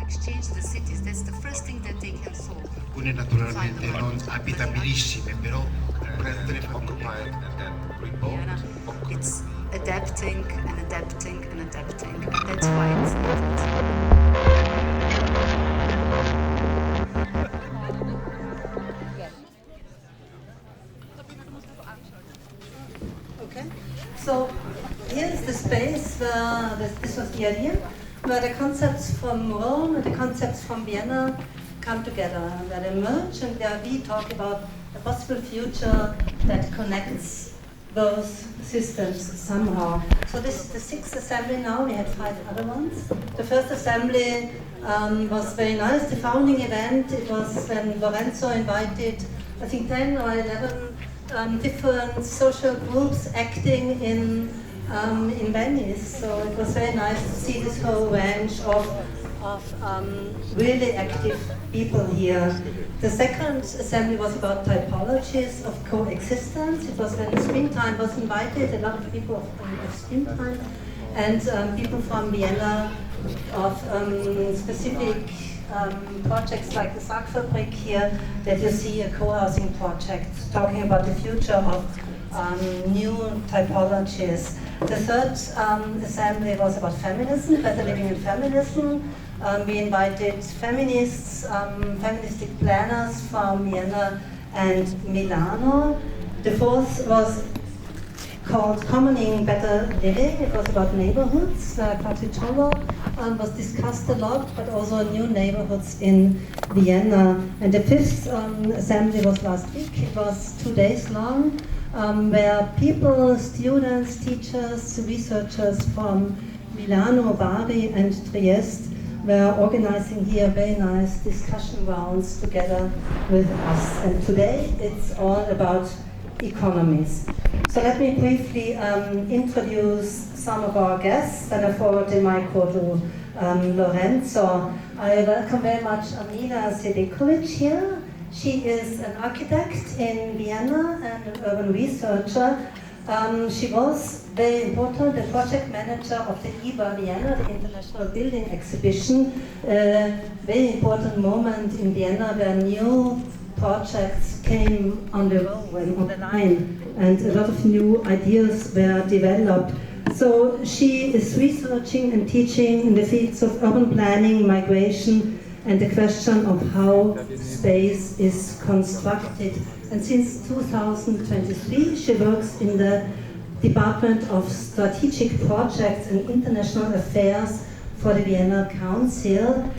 exchange the cities. That's the first thing that they can solve. Alcune naturalmente non abitabilissime, però occupied and then remote. It's adapting and adapting and adapting, and that's why it's needed. Okay, so here's the space where this was the idea, where the concepts from Rome and the concepts from Vienna come together, where they merge, and where we talk about a possible future that connects those systems somehow. So this is the 6th assembly now. We had 5 other ones. The first assembly was very nice. The founding event, it was when Lorenzo invited, I think 10 or 11 different social groups acting in Venice. So it was very nice to see this whole range of really active people here. The second assembly was about typologies of coexistence. It was when Springtime was invited, a lot of people of Springtime, and people from Vienna of specific projects like the Sargfabrik here, that you see a co-housing project talking about the future of new typologies. The third assembly was about feminism, better living in feminism. We invited feminists, feministic planners from Vienna and Milano. The fourth was called Commoning Better Living. It was about neighborhoods. Capitolo was discussed a lot, but also new neighborhoods in Vienna. And the fifth assembly was last week. It was 2 days long, where people, students, teachers, researchers from Milano, Bari, and Trieste were organizing here very nice discussion rounds together with us. And today it's all about economies. So let me briefly introduce some of our guests, and I forward the micro to Lorenzo. I welcome very much Amila Širbegović here. She is an architect in Vienna and an urban researcher. She was very important, the project manager of the IBA Vienna, the International Building Exhibition. Very important moment in Vienna where new projects came on the road and on the line, and a lot of new ideas were developed. So she is researching and teaching in the fields of urban planning, migration, and the question of how space is constructed. And since 2023, she works in the Department of Strategic Projects and International Affairs for the Vienna Council,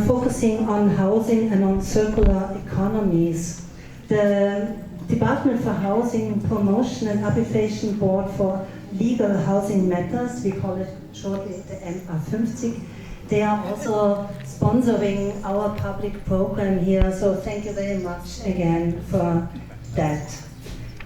focusing on housing and on circular economies. The Department for Housing Promotion and Arbitration Board for Legal Housing Matters, we call it shortly the MA50, they are also sponsoring our public program here, so thank you very much again for that.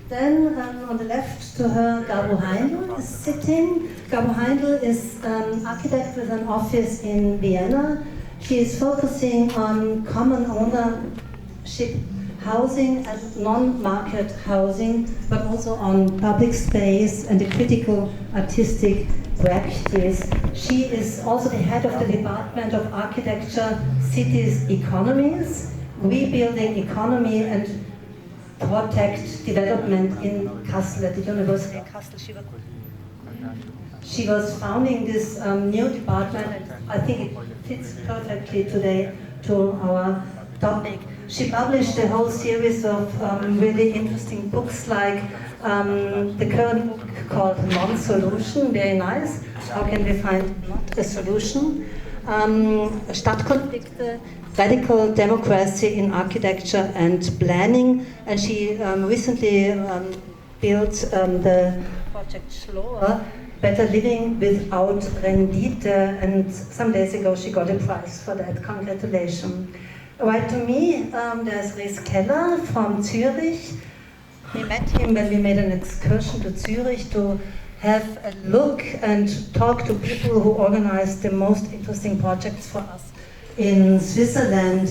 Then on the left to her, Gabu Heindl is sitting. Gabu Heindl is an architect with an office in Vienna. She is focusing on common ownership housing and non-market housing, but also on public space and the critical artistic practice. She is also the head of the Department of Architecture, Cities, Economies, Rebuilding Economy and Protect Development in Kassel, at the University of Kassel. She was founding this new department, and I think it fits perfectly today to our topic. She published a whole series of really interesting books, like the current book called Non-Solution, very nice. How can we find a solution? Stadtkonflikte, Radical Democracy in Architecture and Planning, and she recently built the project Schloer, Better Living Without Rendite, and some days ago she got a prize for that. Congratulations. Right to me, there's Keller from Zurich. We met him when we made an excursion to Zurich to have a look and talk to people who organized the most interesting projects for us in Switzerland.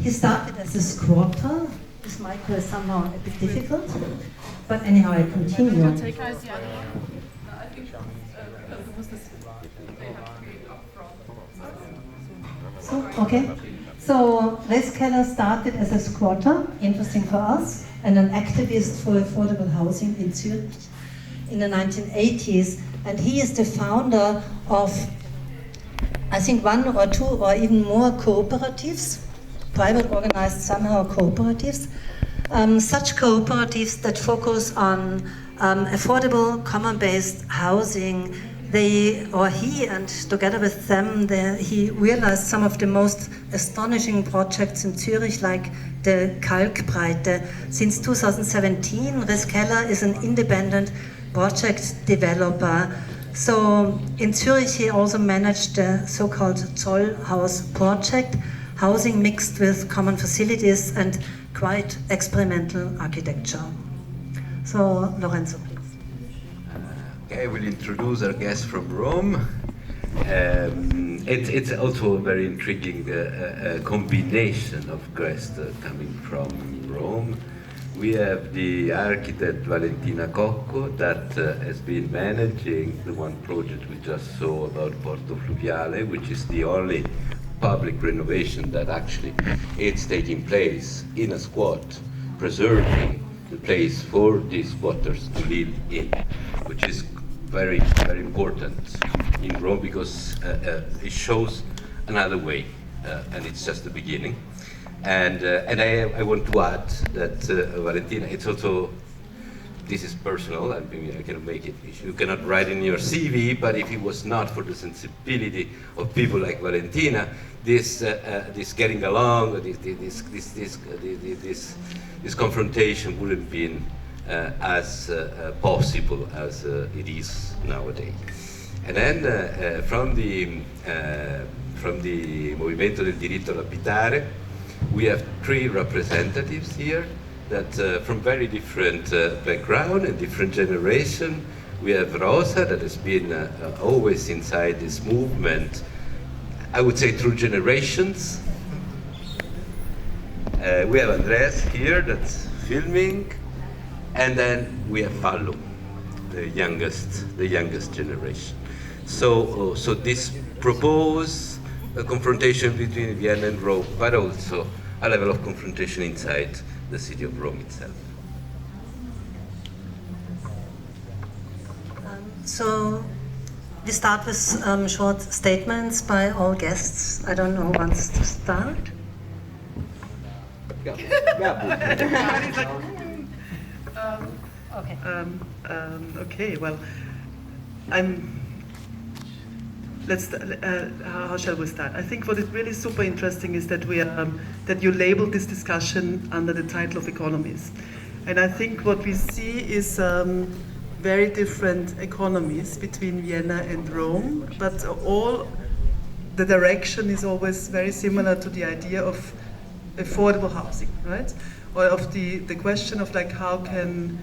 He started as a squatter. This micro is somehow a bit difficult, but anyhow I continue. So, okay. So, Keller started as a squatter, interesting for us, and an activist for affordable housing in Zurich in the 1980s. And he is the founder of, I think, one or two or even more cooperatives, private organized somehow cooperatives. Such cooperatives that focus on affordable, common-based housing. He and together with them, he realized some of the most astonishing projects in Zurich, like the Kalkbreite. Since 2017, Keller is an independent project developer. So in Zurich, he also managed the so-called Zollhaus project, housing mixed with common facilities and quite experimental architecture. So, Lorenzo. I will introduce our guest from Rome. It's also a very intriguing combination of guests coming from Rome. We have the architect Valentina Cocco that has been managing the one project we just saw about Porto Fluviale, which is the only public renovation that actually is taking place in a squat, preserving the place for these squatters to live in, which is very, very important in Rome because it shows another way, and it's just the beginning. And I want to add that Valentina, it's also, this is personal, I mean, I cannot make it, you cannot write in your CV, but if it was not for the sensibility of people like Valentina, this getting along, this confrontation wouldn't been as possible as it is nowadays. And then from the Movimento del Diritto Abitare, we have three representatives here that from very different background and different generation. We have Rosa that has been always inside this movement, I would say through generations. We have Andres here that's filming, and then we have Fallo, the youngest generation. So this propose a confrontation between Vienna and Rome, but also a level of confrontation inside the city of Rome itself. So we start with short statements by all guests. I don't know who wants to start. Gabu. Okay, well, how shall we start? I think what is really super interesting is that that you labeled this discussion under the title of economies. And I think what we see is very different economies between Vienna and Rome, but all the direction is always very similar to the idea of affordable housing, right? Or of the question of like how can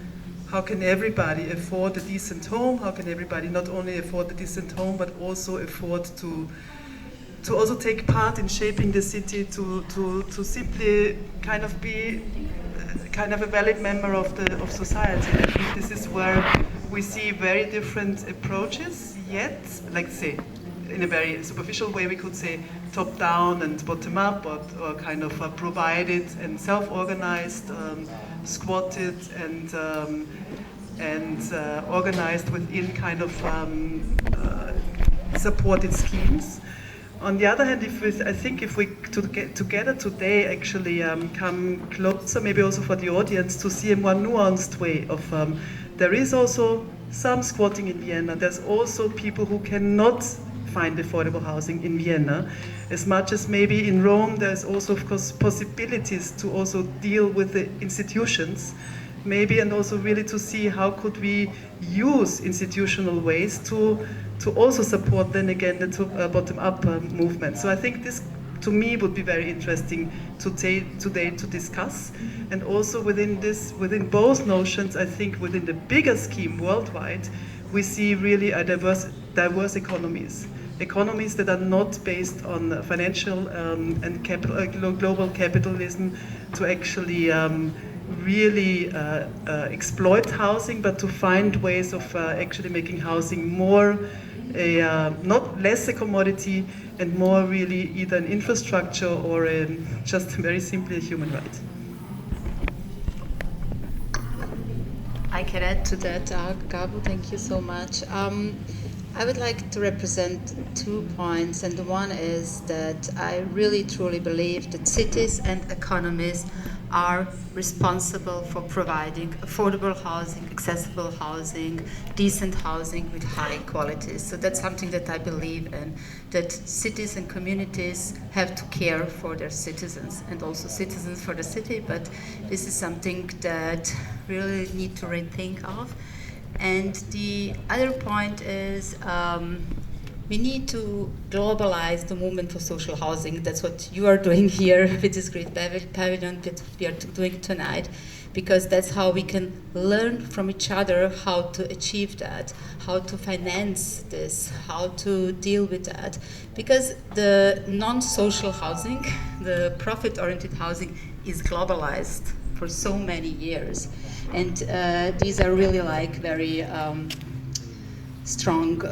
everybody afford a decent home? How can everybody not only afford a decent home, but also afford to also take part in shaping the city, to simply kind of be kind of a valid member of society? I think this is where we see very different approaches. Yet, like say, in a very superficial way, we could say top down and bottom up, or kind of provided and self-organized, squatted and organized within kind of supported schemes. On the other hand, I think if we get together today actually come closer, maybe also for the audience, to see a more nuanced way of there is also some squatting in Vienna. There's also people who cannot find affordable housing in Vienna. As much as maybe in Rome, there's also, of course, possibilities to also deal with the institutions, maybe, and also really to see how could we use institutional ways to also support, then again, the bottom-up movement. So I think this, to me, would be very interesting today to discuss. And also within both notions, I think within the bigger scheme worldwide, we see really a diverse economies that are not based on financial and global capitalism, to actually really exploit housing, but to find ways of actually making housing more not less a commodity and more really either an infrastructure or just very simply a human right. I can add to that, Gabu, thank you so much. I would like to represent 2 points, and the one is that I really truly believe that cities and economies are responsible for providing affordable housing, accessible housing, decent housing with high quality. So that's something that I believe in, that cities and communities have to care for their citizens and also citizens for the city, but this is something that really need to rethink of. And the other point is we need to globalize the movement for social housing. That's what you are doing here with this great pavilion that we are doing tonight, because that's how we can learn from each other how to achieve that, how to finance this, how to deal with that. Because the non-social housing, the profit-oriented housing is globalized for so many years. And these are really like very strong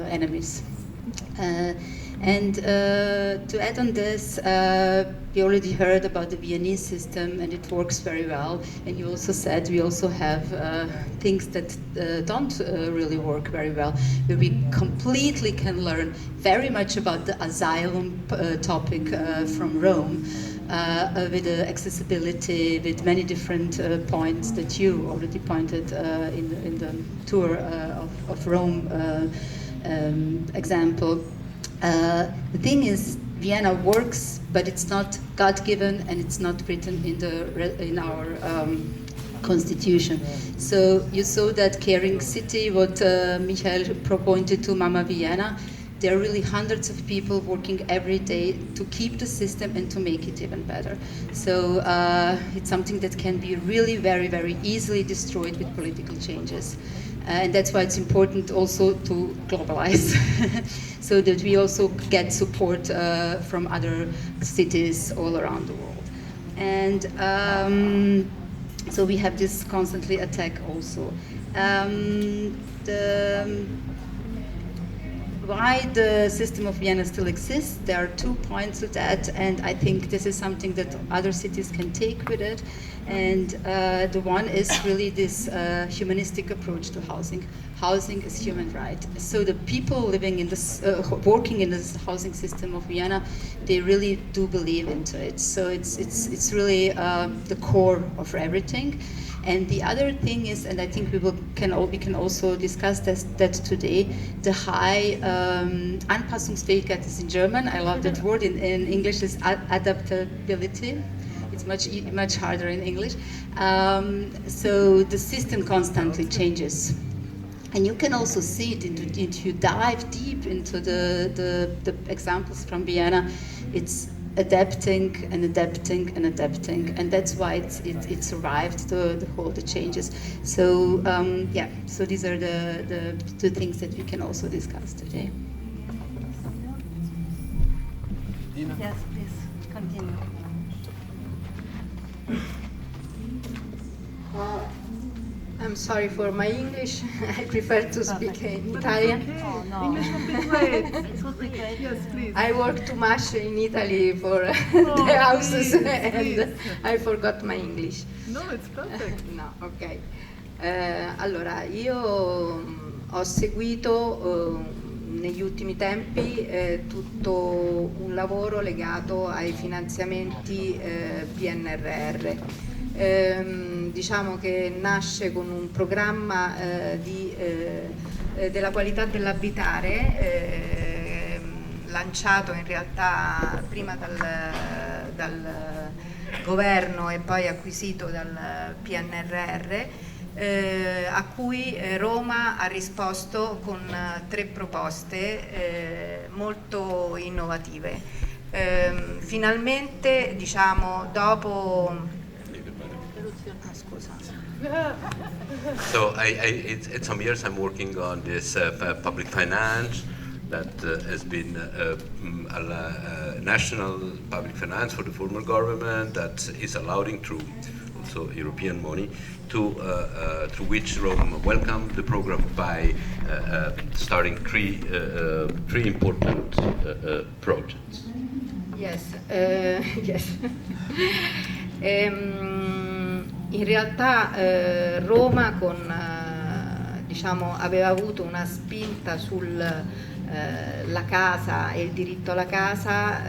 enemies. And to add on this, we already heard about the Viennese system, and it works very well. And you also said we also have things that don't really work very well, where we completely can learn very much about the asylum topic from Rome. With the accessibility, with many different points that you already pointed in the tour of Rome example. The thing is, Vienna works, but it's not God-given and it's not written in our constitution. So you saw that caring city, what Michael pointed to, Mama Vienna. There are really hundreds of people working every day to keep the system and to make it even better. So it's something that can be really very, very easily destroyed with political changes. And that's why it's important also to globalize, so that we also get support from other cities all around the world. And so we have this constantly attack also. Why the system of Vienna still exists, there are 2 points to that, and I think this is something that other cities can take with it. And the one is really this humanistic approach to housing. Housing is human right. So the people living in this, working in this housing system of Vienna, they really do believe into it. So it's really the core of everything. And the other thing is, and I think we can also discuss that today, the high Anpassungsfähigkeit is in German. I love that word. In English is adaptability. It's much harder in English. So the system constantly changes. And you can also see it if you dive deep into the examples from Vienna. It's adapting and adapting and adapting, and that's why it survived the changes. So so these are the 2 things that we can also discuss today. Yes, please continue. I'm sorry for my English. I prefer to speak in Italian. Oh, no. English would be great. It would be great. Yes, please. I work too much in Italy for the houses, and I forgot my English. No, it's perfect. No, ok. Allora, io ho seguito negli ultimi tempi tutto un lavoro legato ai finanziamenti PNRR. Diciamo che nasce con un programma della qualità dell'abitare, lanciato in realtà prima dal governo e poi acquisito dal PNRR, a cui Roma ha risposto con 3 proposte molto innovative. Finalmente, diciamo, dopo... So it's some years I'm working on this public finance that has been a national public finance for the former government that is allowing through also European money to which Rome welcomed the program by starting three important projects. Yes, yes. In realtà Roma aveva avuto una spinta sulla casa e il diritto alla casa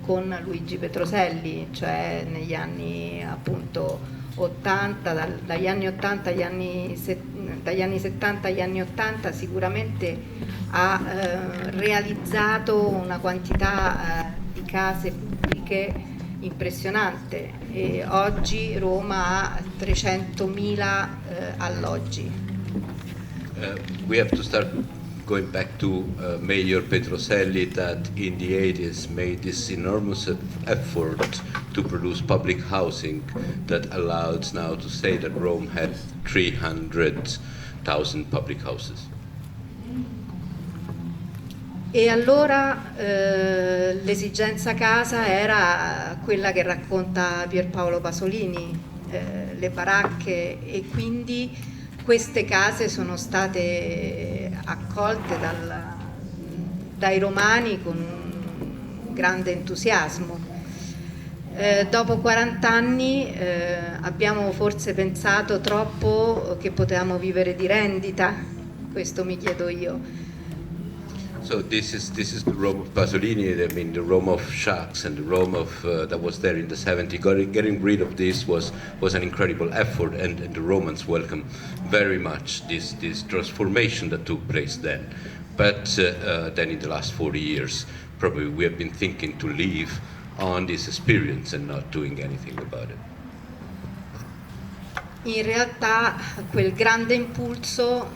con Luigi Petroselli, cioè negli anni appunto 80, dagli anni 80 dagli anni 70 agli anni 80 sicuramente ha realizzato una quantità di case pubbliche impressionante e oggi Roma ha 300.000 alloggi. We have to start going back to Mayor Petroselli that in the 80s made this enormous effort to produce public housing that allows now to say that Rome has 300,000 public houses. E allora l'esigenza casa era quella che racconta Pierpaolo Pasolini, le baracche, e quindi queste case sono state accolte dai romani con un grande entusiasmo. Dopo 40 anni abbiamo forse pensato troppo che potevamo vivere di rendita, questo mi chiedo io. So this is the Rome of Pasolini. I mean, the Rome of shacks and the Rome of that was there in the 70s. Getting rid of this was an incredible effort, and the Romans welcomed very much this transformation that took place then. But then in the last 40 years, probably we have been thinking to live on this experience and not doing anything about it. In realtà quel grande impulso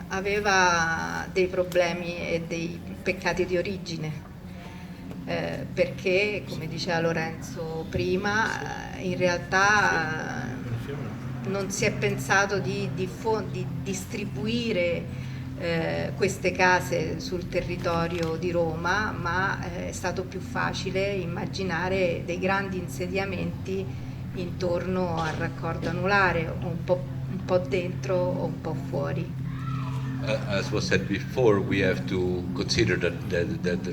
aveva dei problemi e dei peccati di origine, perché, come diceva Lorenzo prima, in realtà non si è pensato di distribuire queste case sul territorio di Roma, ma è stato più facile immaginare dei grandi insediamenti intorno al raccordo anulare, un po' dentro o un po' fuori. As was said before, we have to consider that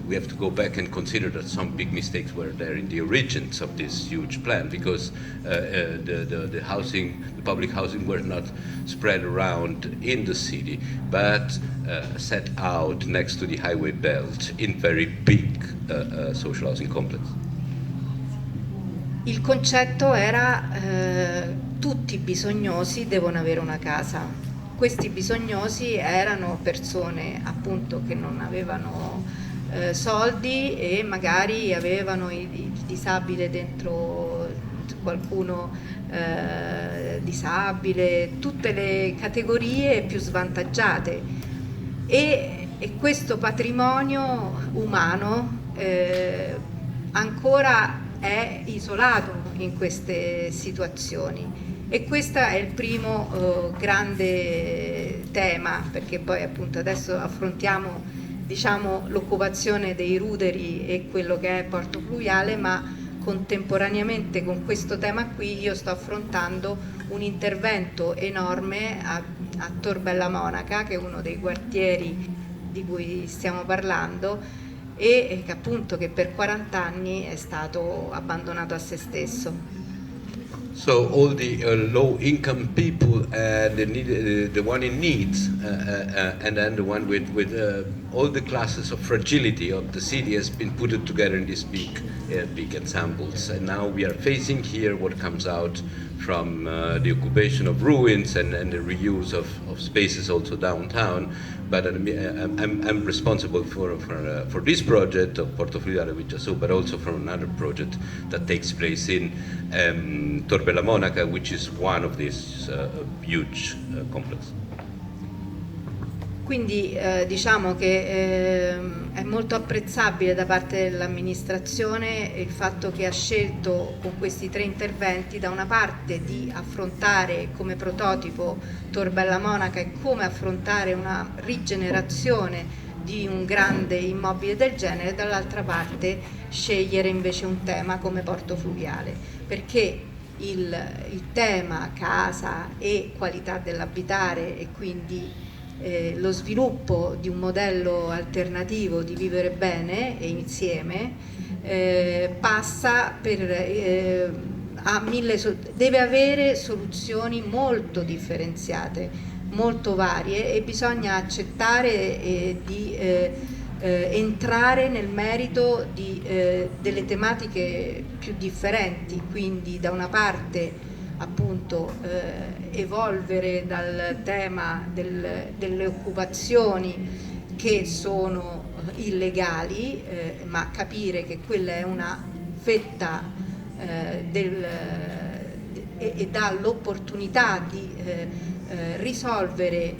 we have to go back and consider that some big mistakes were there in the origins of this huge plan, because the public housing were not spread around in the city, but set out next to the highway belt in very big social housing complex. Il concetto era tutti i bisognosi devono avere una casa. Questi bisognosi erano persone appunto che non avevano soldi e magari avevano il disabile dentro, qualcuno disabile, tutte le categorie più svantaggiate, e questo patrimonio umano ancora è isolato in queste situazioni. E questo è il primo grande tema, perché poi appunto adesso affrontiamo, diciamo, l'occupazione dei ruderi e quello che è Porto Fluviale, ma contemporaneamente con questo tema qui io sto affrontando un intervento enorme a Tor Bella Monaca, che è uno dei quartieri di cui stiamo parlando, e che appunto che per 40 anni è stato abbandonato a se stesso. So all the low-income people, the one in need, and then the one with all the classes of fragility of the city has been put together in these big ensembles. And now we are facing here what comes out from the occupation of ruins and the reuse of spaces also downtown. But I'm responsible for this project of Porto Fluviale, which I saw, but also for another project that takes place in Tor Bella Monaca, which is one of these huge complexes. Quindi diciamo che è molto apprezzabile da parte dell'amministrazione il fatto che ha scelto con questi 3 interventi da una parte di affrontare come prototipo Tor Bella Monaca e come affrontare una rigenerazione di un grande immobile del genere, e dall'altra parte scegliere invece un tema come porto fluviale, perché il tema casa e qualità dell'abitare e quindi lo sviluppo di un modello alternativo di vivere bene e insieme passa per deve avere soluzioni molto differenziate, molto varie, e bisogna accettare di entrare nel merito delle tematiche più differenti, quindi da una parte appunto evolvere dal tema delle occupazioni che sono illegali, ma capire che quella è una fetta e dà l'opportunità di risolvere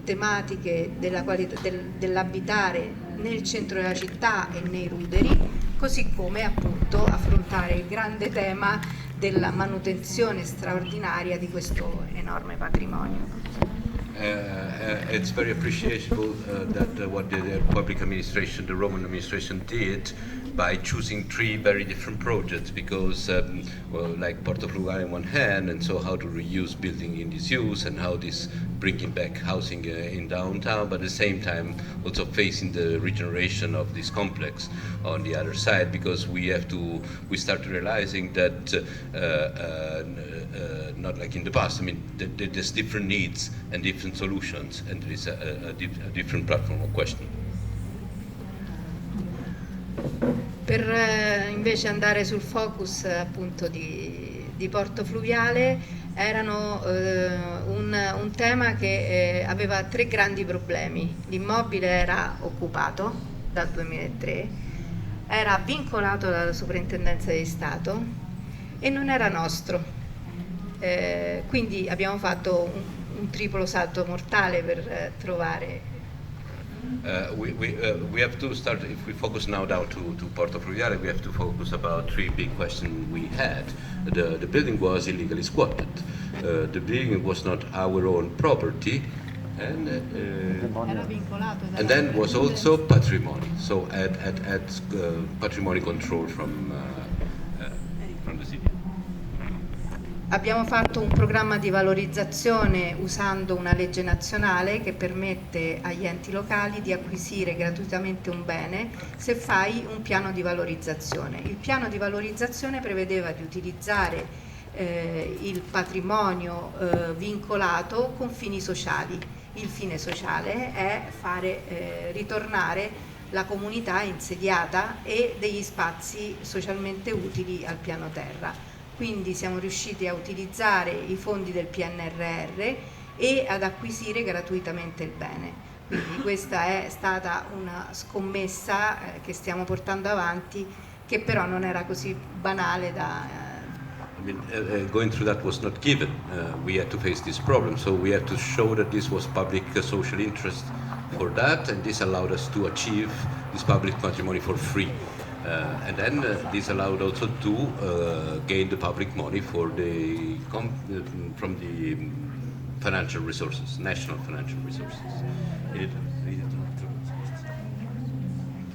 tematiche della qualità dell'abitare nel centro della città e nei ruderi, così come appunto affrontare il grande tema della manutenzione straordinaria di questo enorme patrimonio. It's very appreciable that what the public administration, the Roman administration did by choosing 3 very different projects, because well, like Porto Fluviale on one hand, and so how to reuse building in disuse and how this bringing back housing in downtown, but at the same time also facing the regeneration of this complex on the other side, because we start realizing that not like in the past, I mean there's different needs and different solutions, and there is a different platform of question. Per invece andare sul focus appunto di Porto Fluviale, erano un tema che aveva 3 grandi problemi. L'immobile era occupato dal 2003, era vincolato dalla Soprintendenza di Stato e non era nostro. Quindi abbiamo fatto un triplo salto mortale per trovare. We have to start, if we focus now down to Porto Fluviale, we have to focus about 3 big questions we had. The building was illegally squatted. The building was not our own property, and Era vincolato and then was also patrimony. So at patrimony control from the city. Abbiamo fatto un programma di valorizzazione usando una legge nazionale che permette agli enti locali di acquisire gratuitamente un bene se fai un piano di valorizzazione. Il piano di valorizzazione prevedeva di utilizzare il patrimonio vincolato con fini sociali. Il fine sociale è fare ritornare la comunità insediata e degli spazi socialmente utili al piano terra. Quindi siamo riusciti a utilizzare i fondi del PNRR e ad acquisire gratuitamente il bene. Quindi questa è stata una scommessa che stiamo portando avanti, che però non era così banale da... I mean, going through that was not given. We had to face this problem, so we had to show that this was public social interest for that, and this allowed us to achieve this public patrimony for free. And then this allowed also to gain the public money for from the financial resources, national financial resources.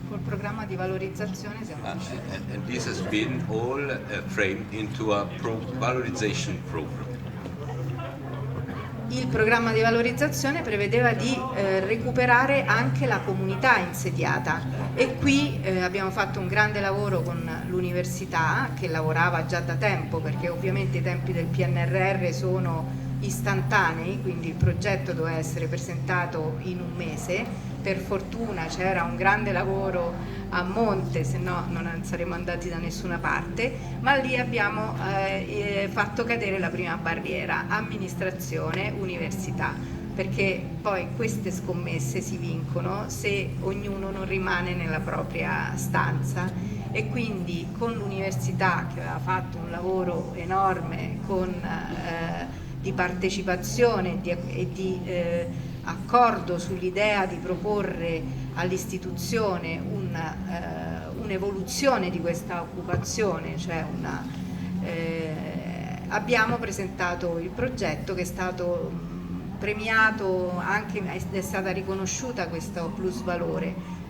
Col programma di valorizzazione siamo riusciti. And this has been all framed into a valorization program. Il programma di valorizzazione prevedeva di recuperare anche la comunità insediata, e qui abbiamo fatto un grande lavoro con l'università, che lavorava già da tempo, perché ovviamente i tempi del PNRR sono istantanei, quindi il progetto doveva essere presentato in un mese. Per fortuna c'era un grande lavoro a monte, se no non saremmo andati da nessuna parte, ma lì abbiamo fatto cadere la prima barriera: amministrazione, università, perché poi queste scommesse si vincono se ognuno non rimane nella propria stanza, e quindi con l'università, che aveva fatto un lavoro enorme di partecipazione e di accordo sull'idea di proporre all'istituzione un'evoluzione di questa occupazione, cioè abbiamo presentato il progetto che è stato premiato, anche è stata riconosciuta questo plusvalore.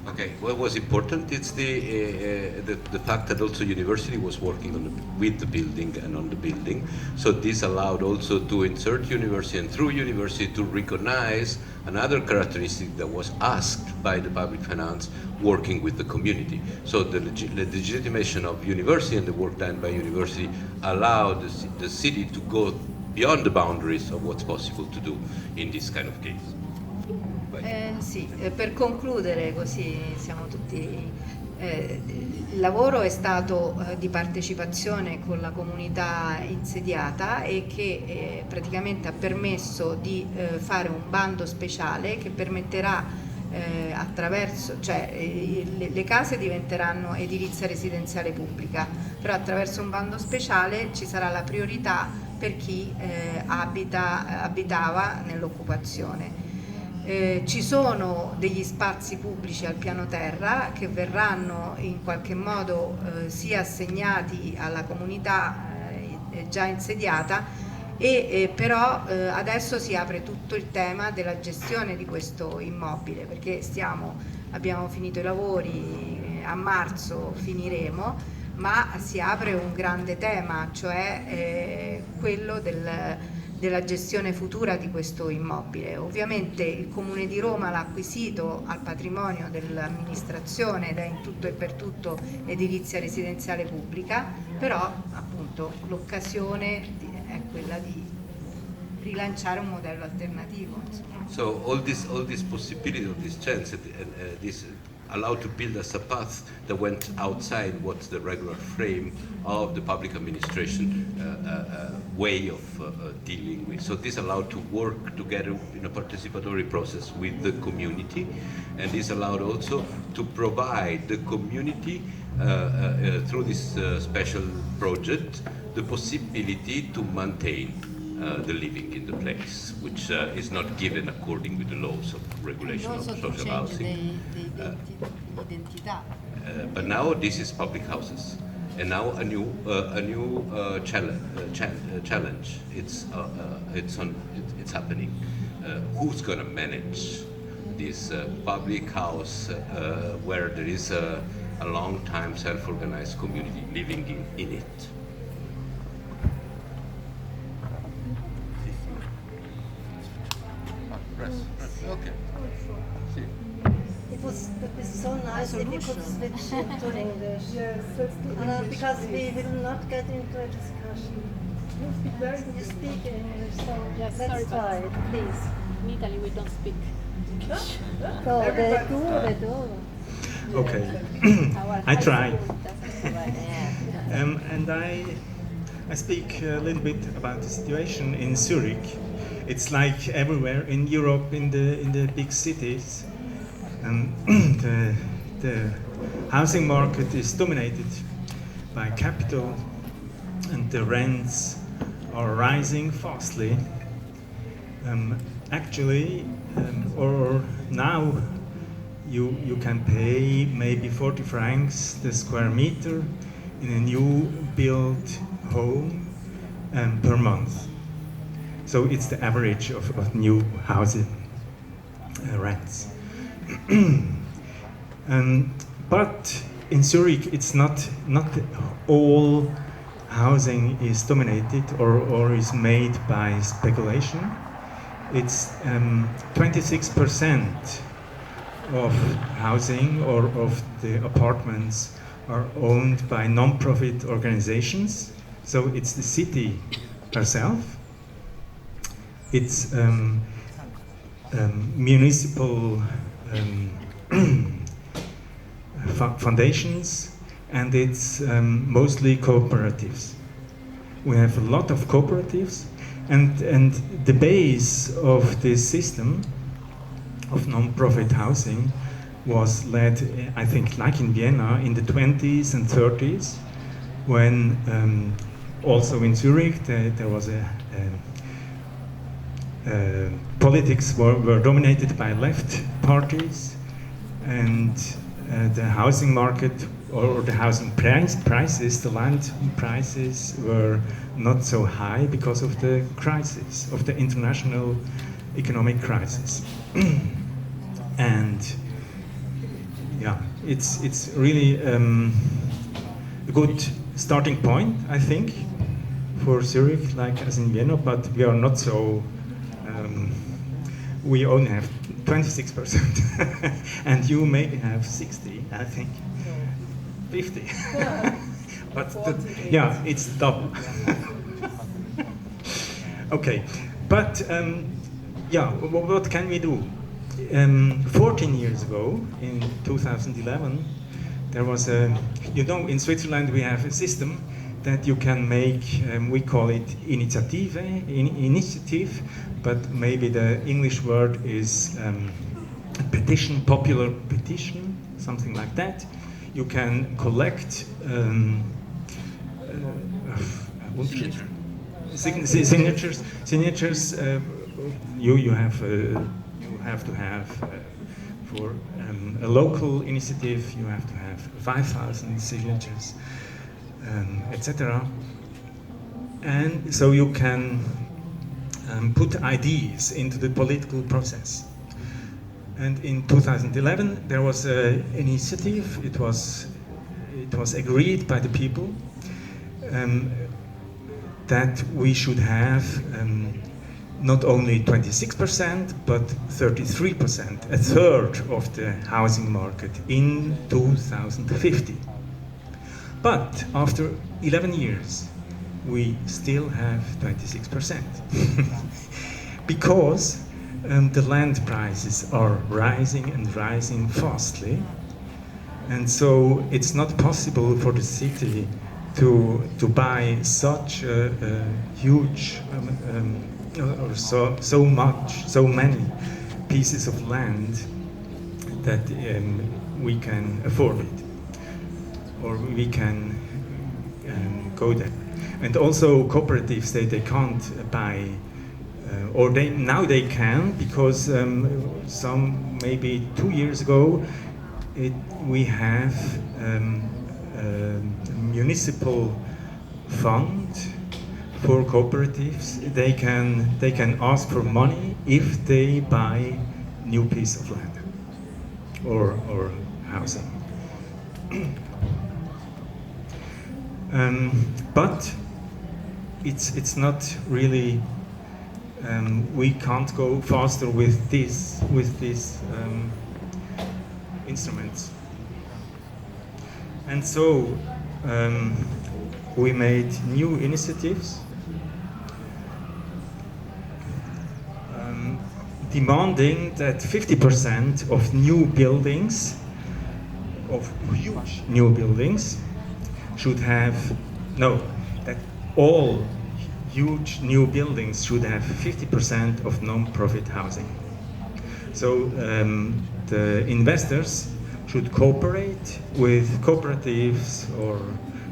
Okay, what was important is the fact that also university was working on with the building and on the building. So this allowed also to insert university and through university to recognize another characteristic that was asked by the public finance working with the community. So the legitimation of university and the work done by university allowed the city to go beyond the boundaries of what's possible to do in this kind of case. Sì, per concludere, così siamo tutti. Il lavoro è stato di partecipazione con la comunità insediata e che praticamente ha permesso di fare un bando speciale che permetterà attraverso, cioè le case diventeranno edilizia residenziale pubblica, però attraverso un bando speciale ci sarà la priorità per chi abitava nell'occupazione. Ci sono degli spazi pubblici al piano terra che verranno in qualche modo sia assegnati alla comunità già insediata però adesso si apre tutto il tema della gestione di questo immobile, perché abbiamo finito i lavori, a marzo finiremo, ma si apre un grande tema, cioè quello della gestione futura di questo immobile. Ovviamente il Comune di Roma l'ha acquisito al patrimonio dell'amministrazione ed è in tutto e per tutto edilizia residenziale pubblica, però appunto l'occasione è quella di rilanciare un modello alternativo. So all this possibility of this chance, this allowed to build us a path that went outside what's the regular frame of the public administration way of dealing with. So this allowed to work together in a participatory process with the community, and this allowed also to provide the community through this special project the possibility to maintain the living in the place, which is not given according with the laws of regulation of social housing. But now this is public houses, and now a new challenge. It's happening. Who's going to manage this public house where there is a long time self-organized community living in it? Okay. It was so nice if we could switch into English. Because we will not get into a discussion. You speak English, so Yes, let's try it, please. In Italy we don't speak English. No, they do. Okay, I try. And I speak a little bit about the situation in Zurich. It's like everywhere in Europe, in the big cities. The housing market is dominated by capital, and the rents are rising fastly. Or now you can pay maybe 40 francs the square meter in a new built home per month. So it's the average of new housing rents. But in Zurich, it's not all housing is dominated or is made by speculation. It's 26% of housing or of the apartments are owned by non-profit organizations. So it's the city herself. It's municipal foundations, and it's mostly cooperatives. We have a lot of cooperatives, and the base of this system of non-profit housing was led, I think, like in Vienna in the 20s and 30s, when also in Zurich there was politics were dominated by left parties, and the housing market or the housing prices, the land prices were not so high because of the crisis, of the international economic crisis. And yeah, it's really a good starting point, I think, for Zurich, like as in Vienna, but we are not so, we only have 26%, and you maybe have 60, I think, 50. But yeah, it's double. Okay, but yeah, what can we do? 14 years ago, in 2011, there was a, you know, in Switzerland we have a system that you can make, we call it initiative, but maybe the English word is petition, popular petition, something like that. You can collect signatures. You have to have for a local initiative. You have to have 5,000 signatures, etc. And so you can put ideas into the political process. And in 2011 there was an initiative. It was agreed by the people that we should have not only 26% but 33%, a third of the housing market in 2050. But after 11 years, we still have 26%. Because the land prices are rising and rising fastly. And so it's not possible for the city to buy such a huge, or so many pieces of land that we can afford it, or we can go there. And also cooperatives, they can't buy, or now they can, because some maybe 2 years ago we have a municipal fund for cooperatives. They can ask for money if they buy new piece of land or housing. But it's not really. We can't go faster with these instruments, and so we made new initiatives demanding that 50% of new buildings, of huge new buildings, should have, that all huge new buildings should have 50% of non-profit housing. So the investors should cooperate with cooperatives or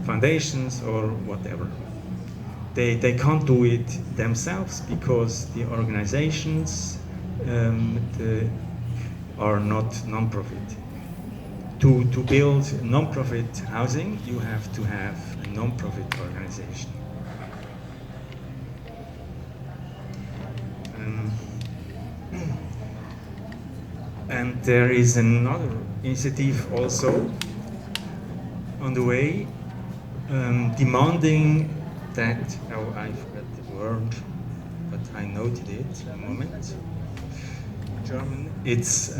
foundations or whatever. They can't do it themselves because the organizations are not non-profit. To build non-profit housing, you have to have a non-profit organization. And there is another initiative also on the way, demanding that, I forgot the word, but I noted it a moment. German, it's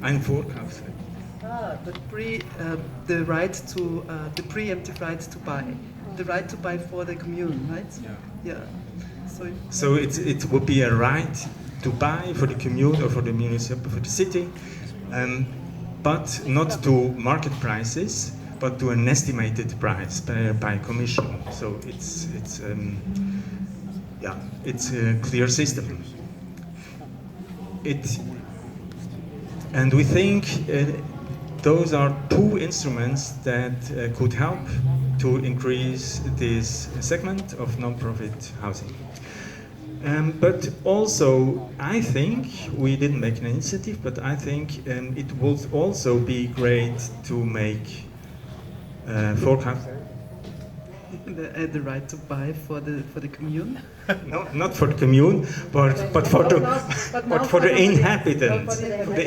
ein Vorkaufsrecht. The right to, the preemptive right to buy, the right to buy for the commune, right? Yeah. So it would be a right to buy for the commune or for the municipality, for the city, but not to market prices, but to an estimated price by commission. So it's a clear system. And we think those are two instruments that could help to increase this segment of non-profit housing. But also, I think, we didn't make an initiative, but I think it would also be great to make forecast. The right to buy for the commune? No, not for the commune, but for the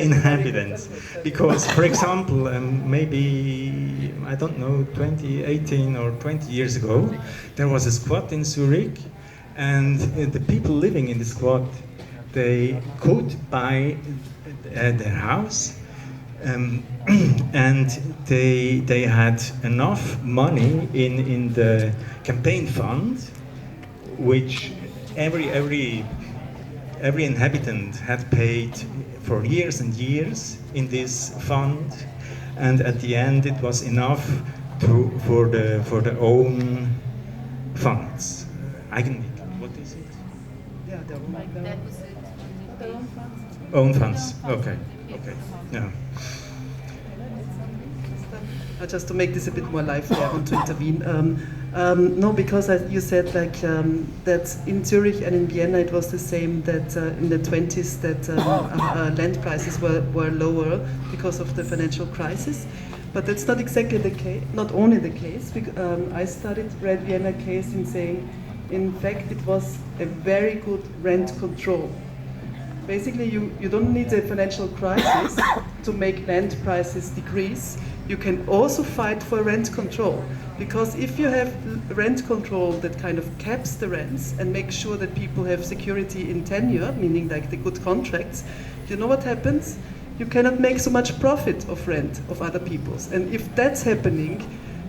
inhabitants. Because, for example, maybe, I don't know, 2018 or 20 years ago, there was a squat in Zurich, and the people living in the squat, they could buy their house, and they had enough money in the campaign fund, which every inhabitant had paid for years and years in this fund, and at the end it was enough for the own funds. What is it? Yeah, the own funds. Okay. Yeah. Just to make this a bit more lively, I want to intervene. No, because you said that in Zurich and in Vienna it was the same, that in the 20s that land prices were lower because of the financial crisis. But that's not exactly the case, not only the case. I read Vienna case in saying, in fact, it was a very good rent control. Basically, you don't need a financial crisis to make land prices decrease. You can also fight for rent control, because if you have rent control that kind of caps the rents and makes sure that people have security in tenure, meaning like the good contracts, you know what happens? You cannot make so much profit of rent of other people's. And if that's happening,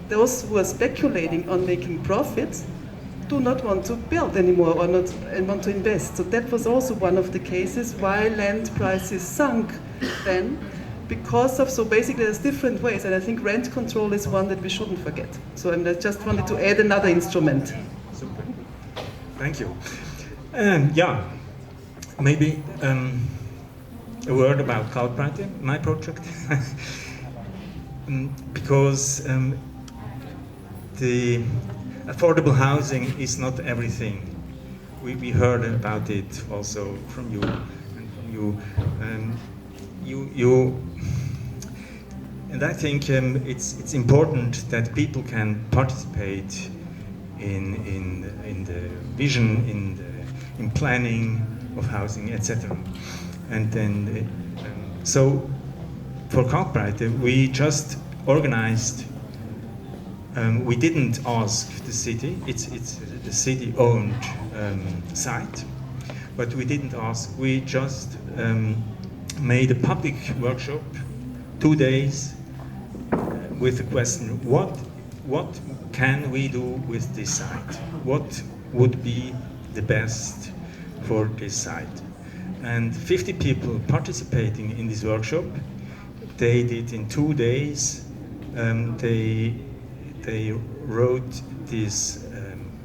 those who are speculating on making profits do not want to build anymore or not and want to invest. So that was also one of the cases why land prices sunk then. So basically there's different ways, and I think rent control is one that we shouldn't forget. So I just wanted to add another instrument. Super. Thank you. Maybe a word about Kalkbreite, my project. Because the affordable housing is not everything. We heard about it also from you and from you. And I think it's important that people can participate in the vision, in planning of housing, etc. And then, so for Kalkbreite, we just organized. We didn't ask the city. It's the city-owned site, but we didn't ask. We just made a public workshop, 2 days, with the question: what can we do with this site? What would be the best for this site? And 50 people participating in this workshop. They did in 2 days. They wrote this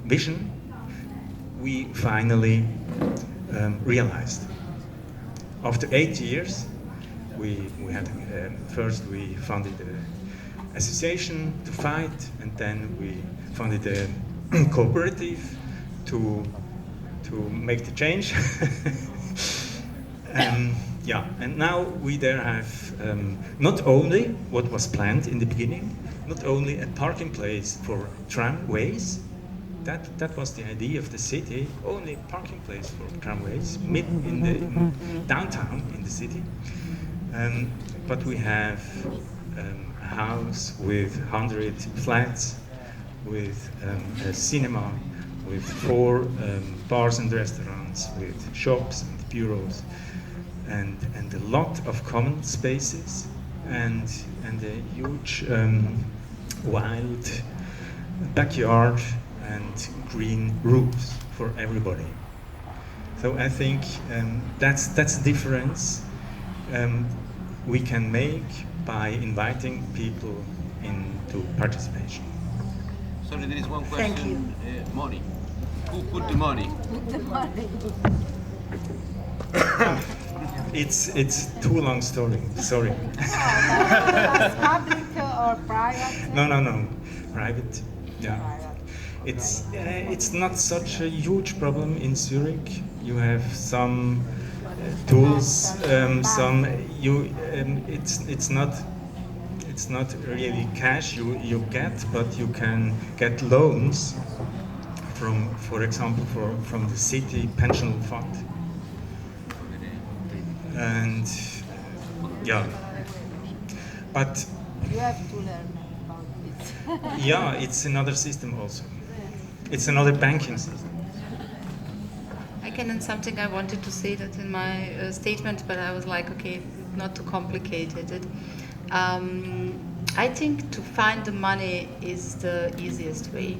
vision. We finally realized. After 8 years, we had first we founded an association to fight, and then we founded a cooperative to make the change. And now we there have not only what was planned in the beginning, not only a parking place for tramways. That was the idea of the city, only parking place for tramways, mid in the downtown in the city. But we have a house with 100 flats, with a cinema, with 4 bars and restaurants, with shops and bureaus, and a lot of common spaces, and a huge wild backyard and green roofs for everybody. So I think that's the difference we can make by inviting people into participation. Sorry, there is one Thank question. Money. Who put the money? It's too long story. Sorry. Public or private? No. Private. Yeah. It's not such a huge problem in Zurich. You have some tools. It's not really cash you get, but you can get loans from, for example, from the city pension fund. And yeah, but You have to learn about this. yeah, it's another system also. It's another banking system. I can add something. I wanted to say that in my statement, but I was like, okay, not too complicated. I think to find the money is the easiest way.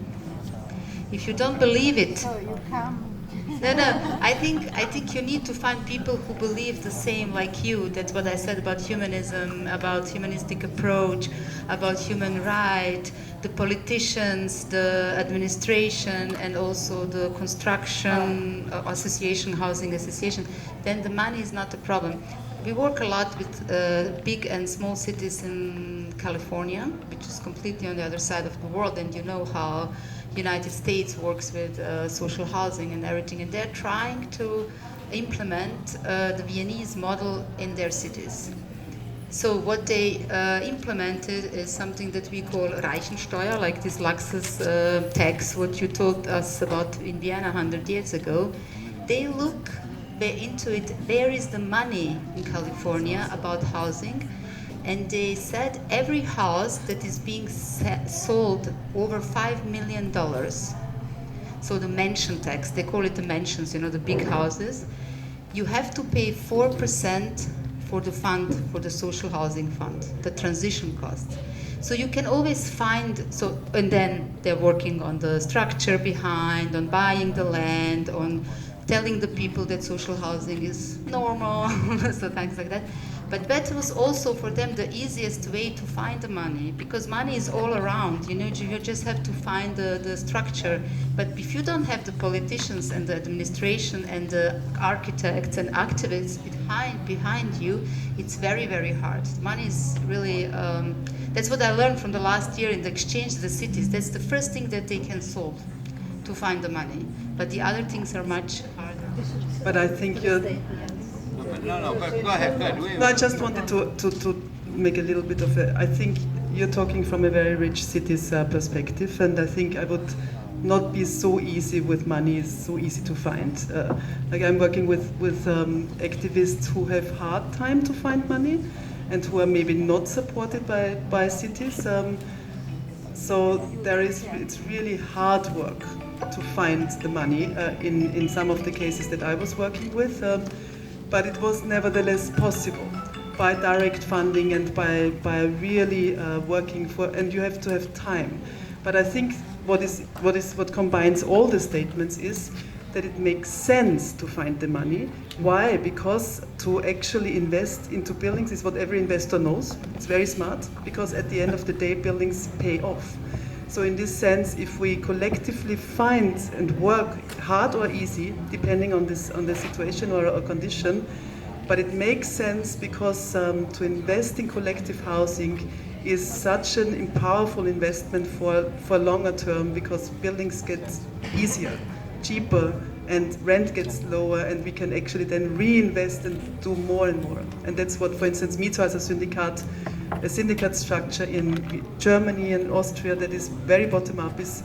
If you don't believe it, So you come. no. I think you need to find people who believe the same like you. That's what I said about humanism, about humanistic approach, about human right, the politicians, the administration, and also the construction association, housing association. Then the money is not a problem. We work a lot with big and small cities in California, which is completely on the other side of the world, and you know how United States works with social housing and everything, and they're trying to implement the Viennese model in their cities. So what they implemented is something that we call Reichensteuer, like this Luxus tax, what you told us about in Vienna 100 years ago. They look into it, where is the money in California about housing, and they said every house that is being sold over $5 million, so the mansion tax, they call it the mansions, you know, the big houses, you have to pay 4% for the fund, for the social housing fund, the transition cost. So you can always find, and then they're working on the structure behind, on buying the land, on telling the people that social housing is normal, so things like that. But that was also for them the easiest way to find the money, because money is all around, you know, you just have to find the structure. But if you don't have the politicians and the administration and the architects and activists behind you, it's very, very hard. Money is really, that's what I learned from the last year in the exchange of the cities. That's the first thing that they can solve, to find the money. But the other things are much harder. But I think you're... No, go ahead. No, I just wanted to make a little bit of a... I think you're talking from a very rich city's perspective, and I think I would not be so easy with money, is so easy to find. Like I'm working with activists who have hard time to find money and who are maybe not supported by cities. So it's really hard work to find the money in some of the cases that I was working with. But it was nevertheless possible by direct funding and by really working for, and you have to have time. But I think what combines all the statements is that it makes sense to find the money. Why? Because to actually invest into buildings is what every investor knows. It's very smart, because at the end of the day, buildings pay off. So in this sense, if we collectively find and work hard or easy, depending on the situation or a condition, but it makes sense because to invest in collective housing is such an powerful investment for longer term, because buildings get easier, cheaper, and rent gets lower, and we can actually then reinvest and do more and more. And that's what, for instance, Mietshäuser Syndikat, a syndicate structure in Germany and Austria that is very bottom-up is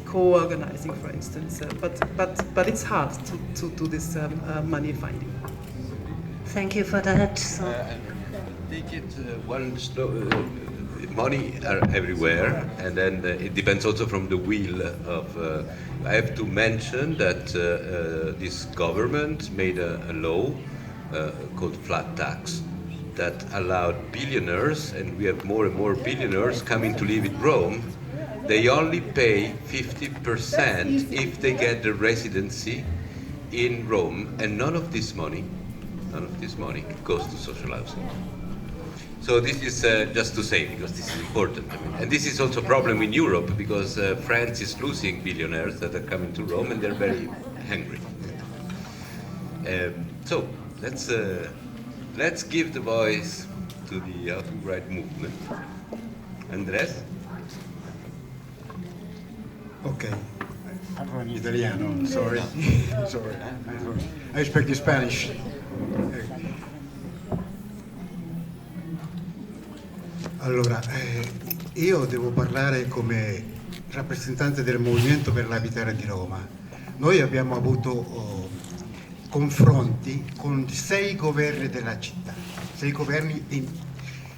co-organizing, for instance. But it's hard to do this money finding. Thank you for that. Take it money are everywhere, and then it depends also from the will of. I have to mention that this government made a law called flat tax that allowed billionaires, and we have more and more billionaires coming to live in Rome. They only pay 50% if they get the residency in Rome, and none of this money goes to social housing. So this is just to say, because this is important. I mean, and this is also a problem in Europe, because France is losing billionaires that are coming to Rome, and they're very hungry. So let's give the voice to the Kalkbreite movement. Andres? Okay. Parlo in italiano, sorry. Sorry. I speak Spanish. Allora, io devo parlare come rappresentante del Movimento per l'Abitare di Roma. Noi abbiamo avuto confronti con 6 governi della città, 6 governi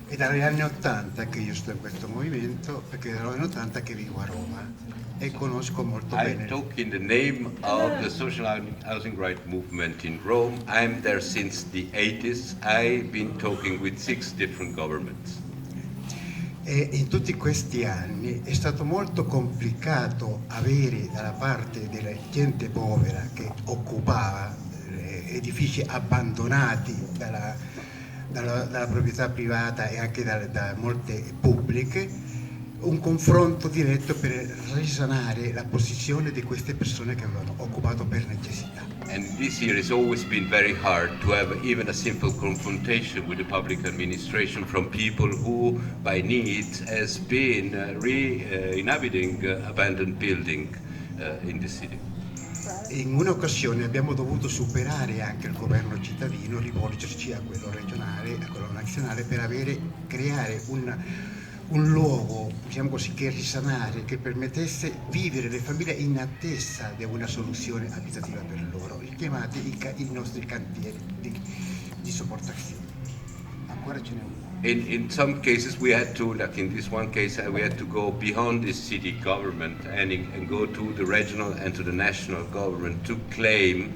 è dagli anni 80 che io sto in questo movimento, perché è dagli anni 80 che vivo a Roma e conosco molto bene. I talk in the name of the social housing rights movement in Rome. I'm there since the 80s. I've been talking with 6 different governments. E in tutti questi anni è stato molto complicato avere dalla parte della gente povera che occupava edifici abbandonati dalla proprietà privata e anche da molte pubbliche, un confronto diretto per risanare la posizione di queste persone che avevano occupato per necessità. And this year it's always been very hard to have even a simple confrontation with the public administration from people who, by need, has been re-inhabiting abandoned building in the city. In un'occasione abbiamo dovuto superare anche il governo cittadino, rivolgerci a quello regionale, a quello nazionale, per creare un luogo, diciamo così, che risanare, che permettesse vivere le famiglie in attesa di una soluzione abitativa per loro, chiamati i nostri cantieri di sopportazione. Ancora ce n'è uno. In some cases we had to, like in this one case, we had to go beyond the city government and go to the regional and to the national government to claim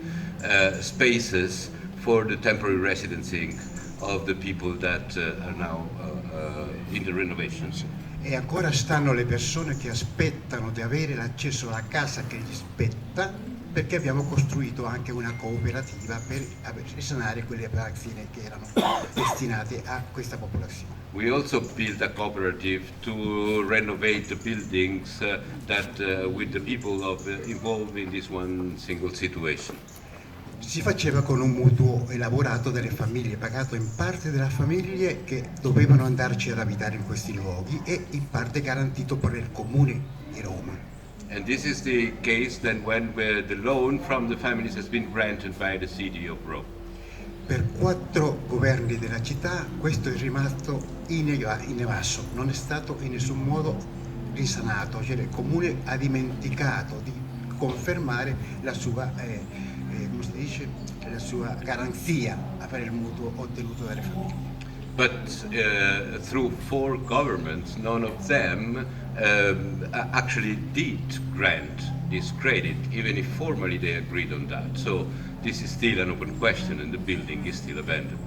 spaces for the temporary residencing of the people that are now in the renovations. E ancora stanno le persone che aspettano di avere l'accesso alla casa che gli spetta, perché abbiamo costruito anche una cooperativa per risanare quelle palazzine che erano destinate a questa popolazione. We also built a cooperative to renovate the buildings that with the people involved in this one single situation. Si faceva con un mutuo elaborato dalle famiglie, pagato in parte dalle famiglie che dovevano andarci ad abitare in questi luoghi e in parte garantito per il comune di Roma. And this is the case then when the loan from the families has been granted by the city of Rome. Per 4 governi della città questo è rimasto inevaso, non è stato in nessun modo risanato, cioè il comune ha dimenticato di confermare la sua come si dice, la sua garanzia a fare il mutuo ottenuto dalle famiglie. But through 4 governments, none of them actually did grant this credit, even if formally they agreed on that. So this is still an open question and the building is still abandoned.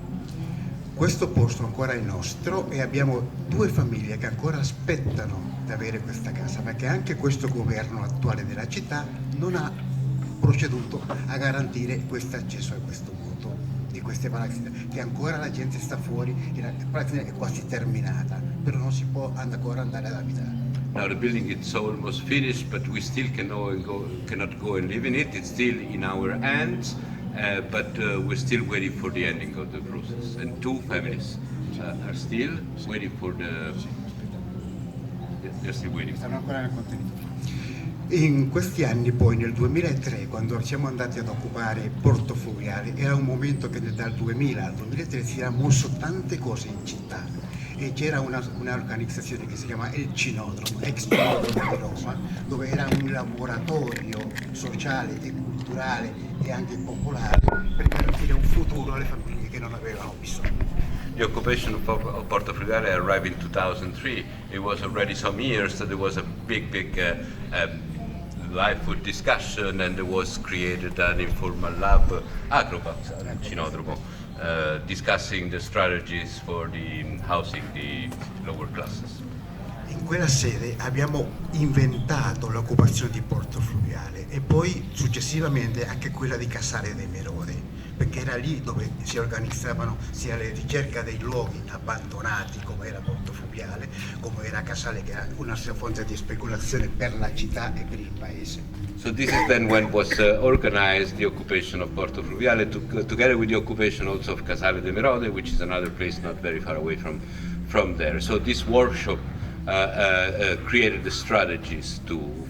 Questo posto ancora è nostro e abbiamo 2 famiglie che ancora aspettano di avere questa casa, perché anche questo governo attuale della città non ha proceduto a garantire questo accesso a questo mutuo di queste palazzine, che ancora la gente sta fuori e la palazzina è quasi terminata, però non si può ancora andare ad abitare. Now the building is almost finished, but we still cannot go and live in it. It's still in our hands, but we're still waiting for the ending of the process. And 2 families are still waiting for they're still waiting. Stanno ancora nel contenuto. In questi anni poi, nel 2003, quando siamo andati ad occupare Porto Fluviale, era un momento che dal 2000 al 2003 si era mosso tante cose in città e c'era un'organizzazione che si chiama il Cinodromo, ex Cinodromo di Roma, dove era un laboratorio sociale e culturale e anche popolare per garantire un futuro alle famiglie che non avevano bisogno. The occupation of Porto Fluviale arrived in 2003. It was already some years that there was a big lively discussion, and there was created an informal lab, Acrobat, Cinodromo, discussing the strategies for the housing the lower classes. In quella sede abbiamo inventato l'occupazione di Porto Fluviale e poi successivamente anche quella di Casale dei Merode. perché era lì dove si organizzavano sia le ricerche dei luoghi abbandonati, come era Porto Fluviale, come era Casale, che era una fonte di speculazione per la città e per il paese. So this is then when was organized the occupation of Porto Fluviale, together with the occupation also of Casale de Merode, which is another place not very far away from there. So this workshop created the strategies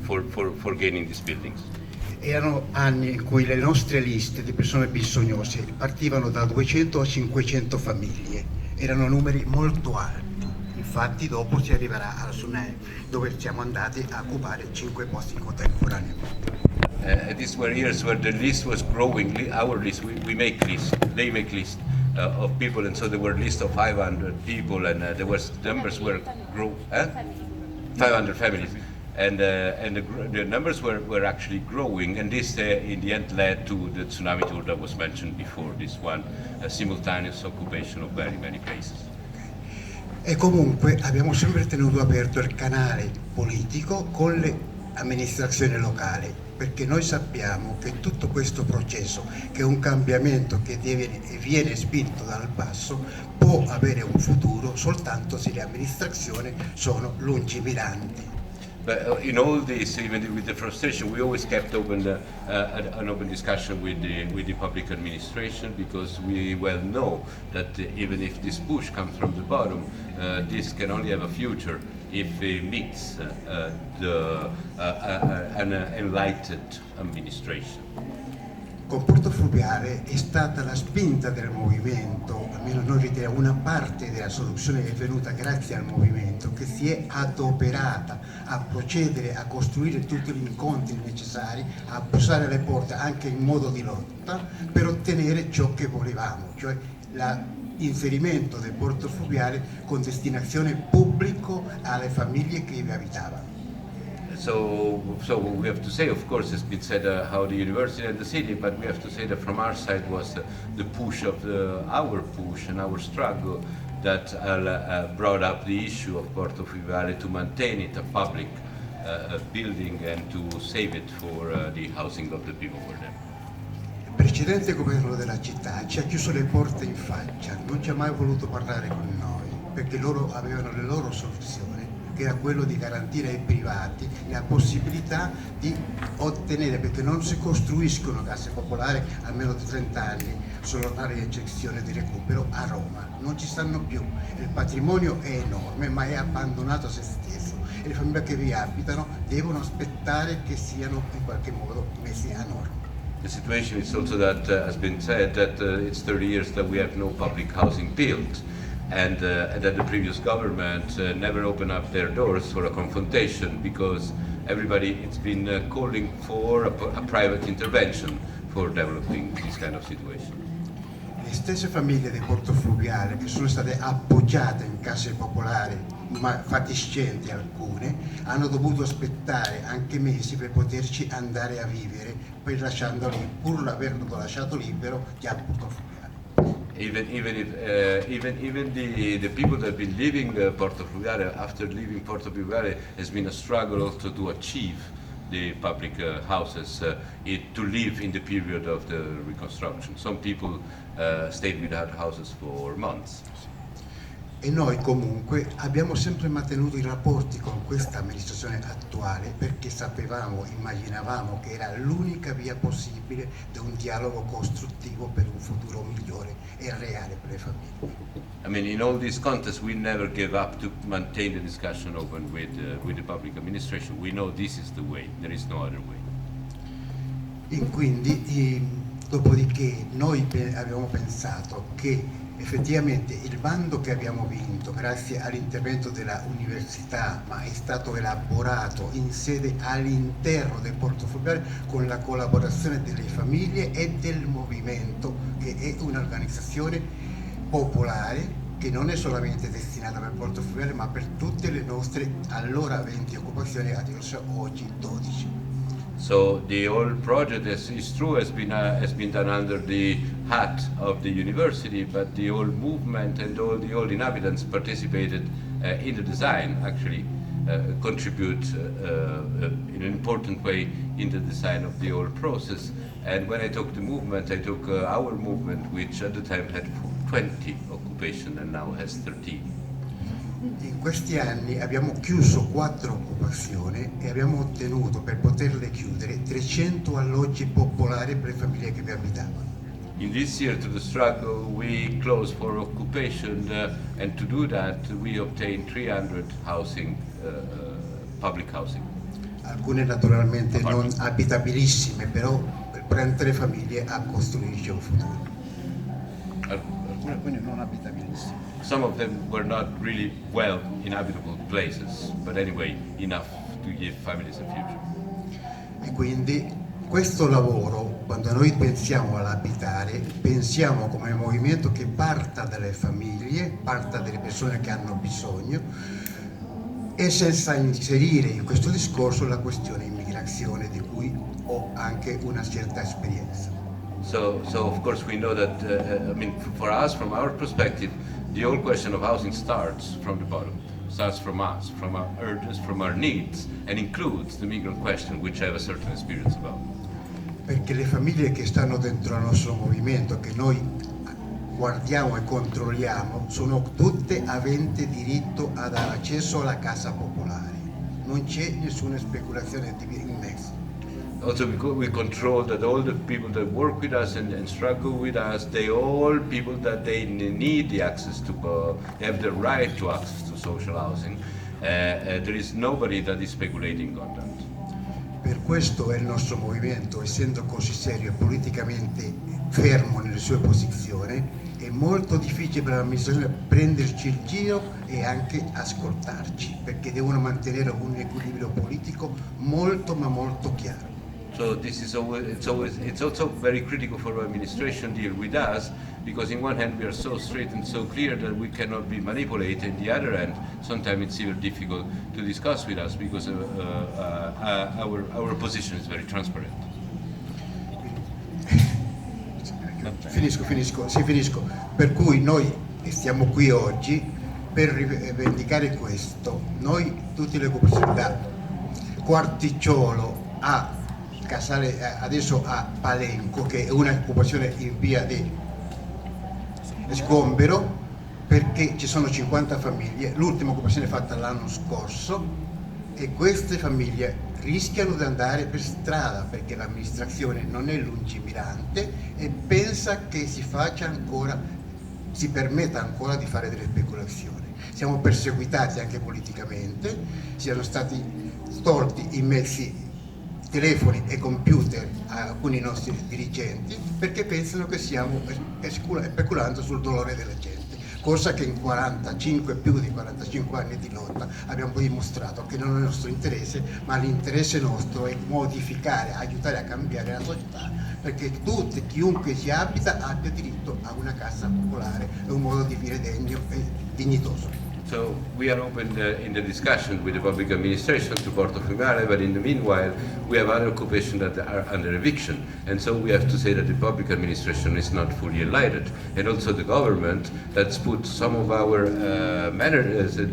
for gaining these buildings. Erano anni in cui le nostre liste di persone bisognose partivano da 200 a 500 famiglie, erano numeri molto alti. Infatti dopo si arriverà alla SUNE, dove siamo andati a occupare 5 posti contemporaneamente. These were years where the list was growing. Our list, we make list, they make list of people, and so there were lists of 500 people, and numbers were grow, 500 families, and the numbers were actually growing, and this in the end led to the tsunami tour that was mentioned before. This one, a simultaneous occupation of very many places. E comunque abbiamo sempre tenuto aperto il canale politico con le amministrazioni locali, perché noi sappiamo che tutto questo processo, che è un cambiamento che viene spinto dal basso, può avere un futuro soltanto se le amministrazioni sono lungimiranti. But in all this, even with the frustration, we always kept open an open discussion with the public administration, because we well know that even if this push comes from the bottom, this can only have a future if it meets an enlightened administration. Con Porto Fluviale è stata la spinta del movimento, almeno noi riteniamo una parte della soluzione è venuta grazie al movimento, che si è adoperata a procedere a costruire tutti gli incontri necessari, a bussare alle porte anche in modo di lotta per ottenere ciò che volevamo, cioè l'inserimento del Porto Fluviale con destinazione pubblico alle famiglie che vi abitavano. So we have to say, of course, it's been said how the university and the city, but we have to say that from our side was the push of our push and our struggle that brought up the issue of Porto Fluviale to maintain it a public building and to save it for the housing of the people who were there. Il precedente governo della città ci ha chiuso le porte in faccia, non ci ha mai voluto parlare con noi, perché loro avevano le loro soluzioni, che era quello di garantire ai privati la possibilità di ottenere, perché non si costruiscono case popolari almeno di 30 anni, sono rare eccezioni di recupero a Roma, non ci stanno più, il patrimonio è enorme ma è abbandonato a se stesso e le famiglie che vi abitano devono aspettare che siano in qualche modo messi a norma. The situation is also that, has been said, that it's 30 years that we have no public housing built. And that the previous government never opened up their doors for a confrontation, because it's been calling for a private intervention for developing this kind of situation. Le stesse famiglie di Porto Fluviale che sono state appoggiate in case popolari, ma fatiscenti alcune, hanno dovuto aspettare anche mesi per poterci andare a vivere, pur avendolo lasciato libero già a Porto Fluviale. Even the people that have been leaving Porto Fluviale, after leaving Porto Fluviale, has been a struggle also to achieve the public houses to live in the period of the reconstruction. Some people stayed without houses for months. E noi comunque abbiamo sempre mantenuto i rapporti con questa amministrazione attuale, perché immaginavamo che era l'unica via possibile di un dialogo costruttivo per un futuro migliore e reale per le famiglie. I mean, in all these contests, we never gave up to maintain the discussion open with the public administration. We know this is the way, there is no other way. E quindi, dopodiché, noi abbiamo pensato che effettivamente il bando che abbiamo vinto grazie all'intervento della università, ma è stato elaborato in sede all'interno del Porto Fluviale con la collaborazione delle famiglie e del Movimento, che è un'organizzazione popolare che non è solamente destinata per Porto Fluviale ma per tutte le nostre allora 20 occupazioni, adesso oggi 12. So the whole project, as is true, has been done under the hat of the university, but the whole movement and all the old inhabitants participated in the design, actually, contribute in an important way in the design of the whole process. And when I took the movement, I took our movement, which at the time had 20 occupation and now has 13. In questi anni abbiamo chiuso 4 occupazioni e abbiamo ottenuto, per poterle chiudere, 300 alloggi popolari per le famiglie che vi abitavano. In this year to the struggle, we closed for occupation, and to do that, we obtained 300 housing, public housing. Alcune naturalmente non abitabilissime, però per prendere famiglie a costruirci un futuro. Alcune non abitabilissime. Some of them were not really well inhabitable places, but anyway, enough to give families a future. E quindi questo lavoro, quando noi pensiamo all'abitare, pensiamo come movimento che parta dalle famiglie, parta dalle persone che hanno bisogno, e senza inserire in questo discorso la questione immigrazione, di cui ho anche una certa esperienza. So of course we know that, for us, from our perspective, the whole question of housing starts from the bottom, starts from us, from our urges, from our needs, and includes the migrant question, which I have a certain experience about. Perché le famiglie che stanno dentro al nostro movimento, che noi guardiamo e controlliamo, sono tutte aventi diritto ad accesso alla casa popolare. Non c'è nessuna speculazione in mezzo. Also we control that all the people that work with us and struggle with us, they all people that they need the access to, they have the right to access to social housing. There is nobody that is speculating on that. Per questo è il nostro movimento, essendo così serio e politicamente fermo nelle sue posizioni, è molto difficile per l'amministrazione prenderci il giro e anche ascoltarci, perché devono mantenere un equilibrio politico molto ma molto chiaro. So this is it's also very critical for our administration deal with us, because in one hand we are so straight and so clear that we cannot be manipulated. In the other hand, sometimes it's even difficult to discuss with us because our position is very transparent. Finisco. Per cui noi stiamo qui oggi per rivendicare questo. Noi tutte le occupazioni da Quarticciolo a Casale, adesso a Palenco, che è un'occupazione in via di sgombero, perché ci sono 50 famiglie, l'ultima occupazione è fatta l'anno scorso e queste famiglie rischiano di andare per strada perché l'amministrazione non è lungimirante e pensa che si permetta ancora di fare delle speculazioni. Siamo perseguitati anche politicamente, siano stati tolti i mezzi, telefoni e computer a alcuni nostri dirigenti perché pensano che stiamo speculando sul dolore della gente, cosa che in più di 45 anni di lotta abbiamo dimostrato che non è il nostro interesse, ma l'interesse nostro è modificare, aiutare a cambiare la società, perché chiunque ci abita abbia diritto a una casa popolare e un modo di vivere degno e dignitoso. So we are open in the discussion with the public administration to Porto Fumare, but in the meanwhile we have other occupations that are under eviction, and so we have to say that the public administration is not fully enlightened, and also the government that's put some of our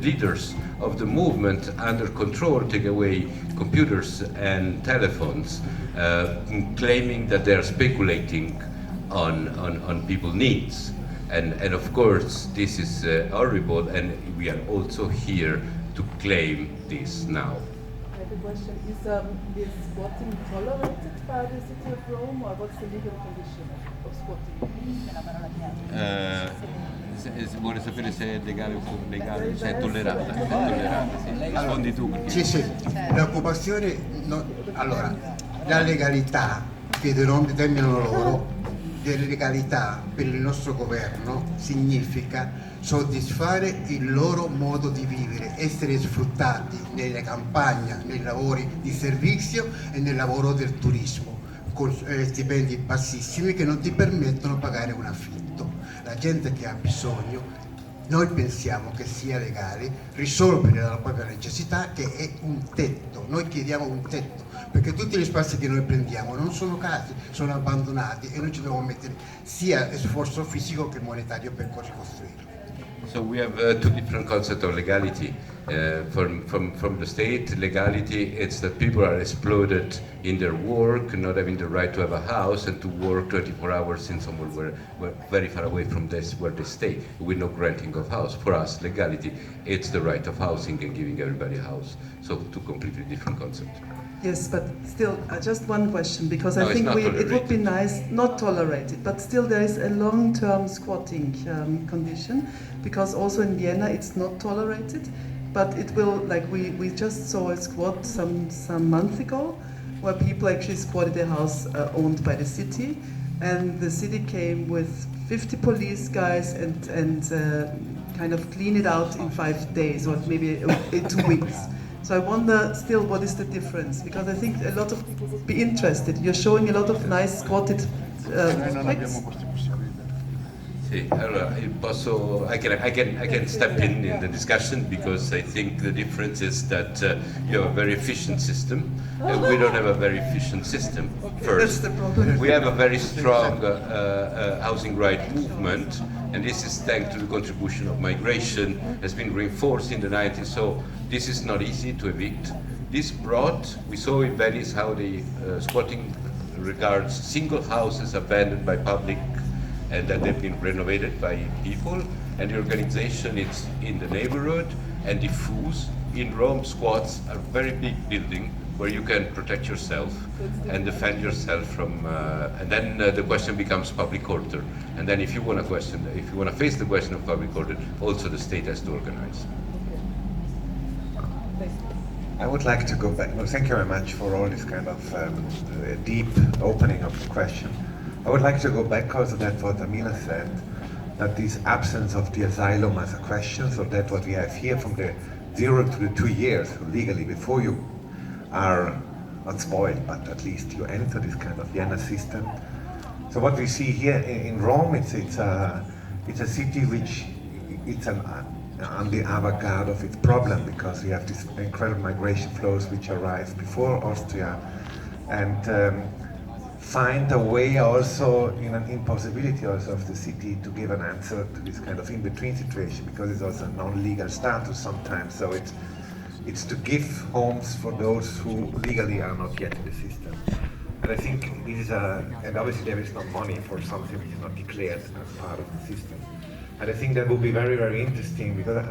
leaders of the movement under control, take away computers and telephones, claiming that they are speculating on people's needs. And of course, this is horrible, and we are also here to claim this now. I have a question. Is squatting tolerated by the city of Rome, or what's the legal condition of squatting? Vuole sapere se è legale, se è tollerata. Sì. Rispondi tu. Sì. L'occupazione, allora, la legalità che determinano loro, delle legalità per il nostro governo significa soddisfare il loro modo di vivere, essere sfruttati nella campagna, nei lavori di servizio e nel lavoro del turismo, con stipendi bassissimi che non ti permettono di pagare un affitto. La gente che ha bisogno, noi pensiamo che sia legale risolvere la propria necessità, che è un tetto. Noi chiediamo un tetto, perché tutti gli spazi che noi prendiamo non sono case, sono abbandonati e noi ci dobbiamo mettere sia sforzo fisico che monetario per ricostruirlo. So we have two different concepts of legality. From the state, legality, it's that people are exploited in their work, not having the right to have a house and to work 24 hours in somewhere where very far away from this where they stay, with no granting of house. For us, legality, it's the right of housing and giving everybody a house. So two completely different concepts. Yes, but still, just one question, because No, I think it would be nice, not tolerated, but still there is a long-term squatting condition, because also in Vienna it's not tolerated, but it will, like we just saw a squat some months ago, where people actually squatted a house owned by the city, and the city came with 50 police guys and kind of clean it out in 5 days, or maybe in 2 weeks. So I wonder still what is the difference, because I think a lot of people would be interested. You're showing a lot of nice squatted bricks. Sì, allora, I can step in the discussion, because I think the difference is that you have a very efficient system, and we don't have a very efficient system. First, That's the problem. we have a very strong housing right movement, and this is thanks to the contribution of migration, has been reinforced in the 90s, so this is not easy to evict. We saw in Venice how the squatting regards single houses abandoned by public and that they've been renovated by people, and the organization is in the neighborhood and diffuse. In Rome, squats are a very big building where you can protect yourself and defend yourself from, and then the question becomes public order. And then if you want to face the question of public order, also the state has to organize. I would like to go back. Well, thank you very much for all this kind of deep opening of the question. I would like to go back also to what Amila said, that this absence of the asylum as a question, so that what we have here from the 0 to the 2 years legally before you are not spoiled, but at least you enter this kind of Vienna system. So what we see here in Rome, it's a city which it's on the avant-garde of its problem, because we have these incredible migration flows which arrived before Austria, and find a way also in an impossibility also of the city to give an answer to this kind of in-between situation, because it's also a non-legal status sometimes. So it's to give homes for those who legally are not yet in the system. And I think this is and obviously there is no money for something which is not declared as part of the system. And I think that would be very, very interesting, because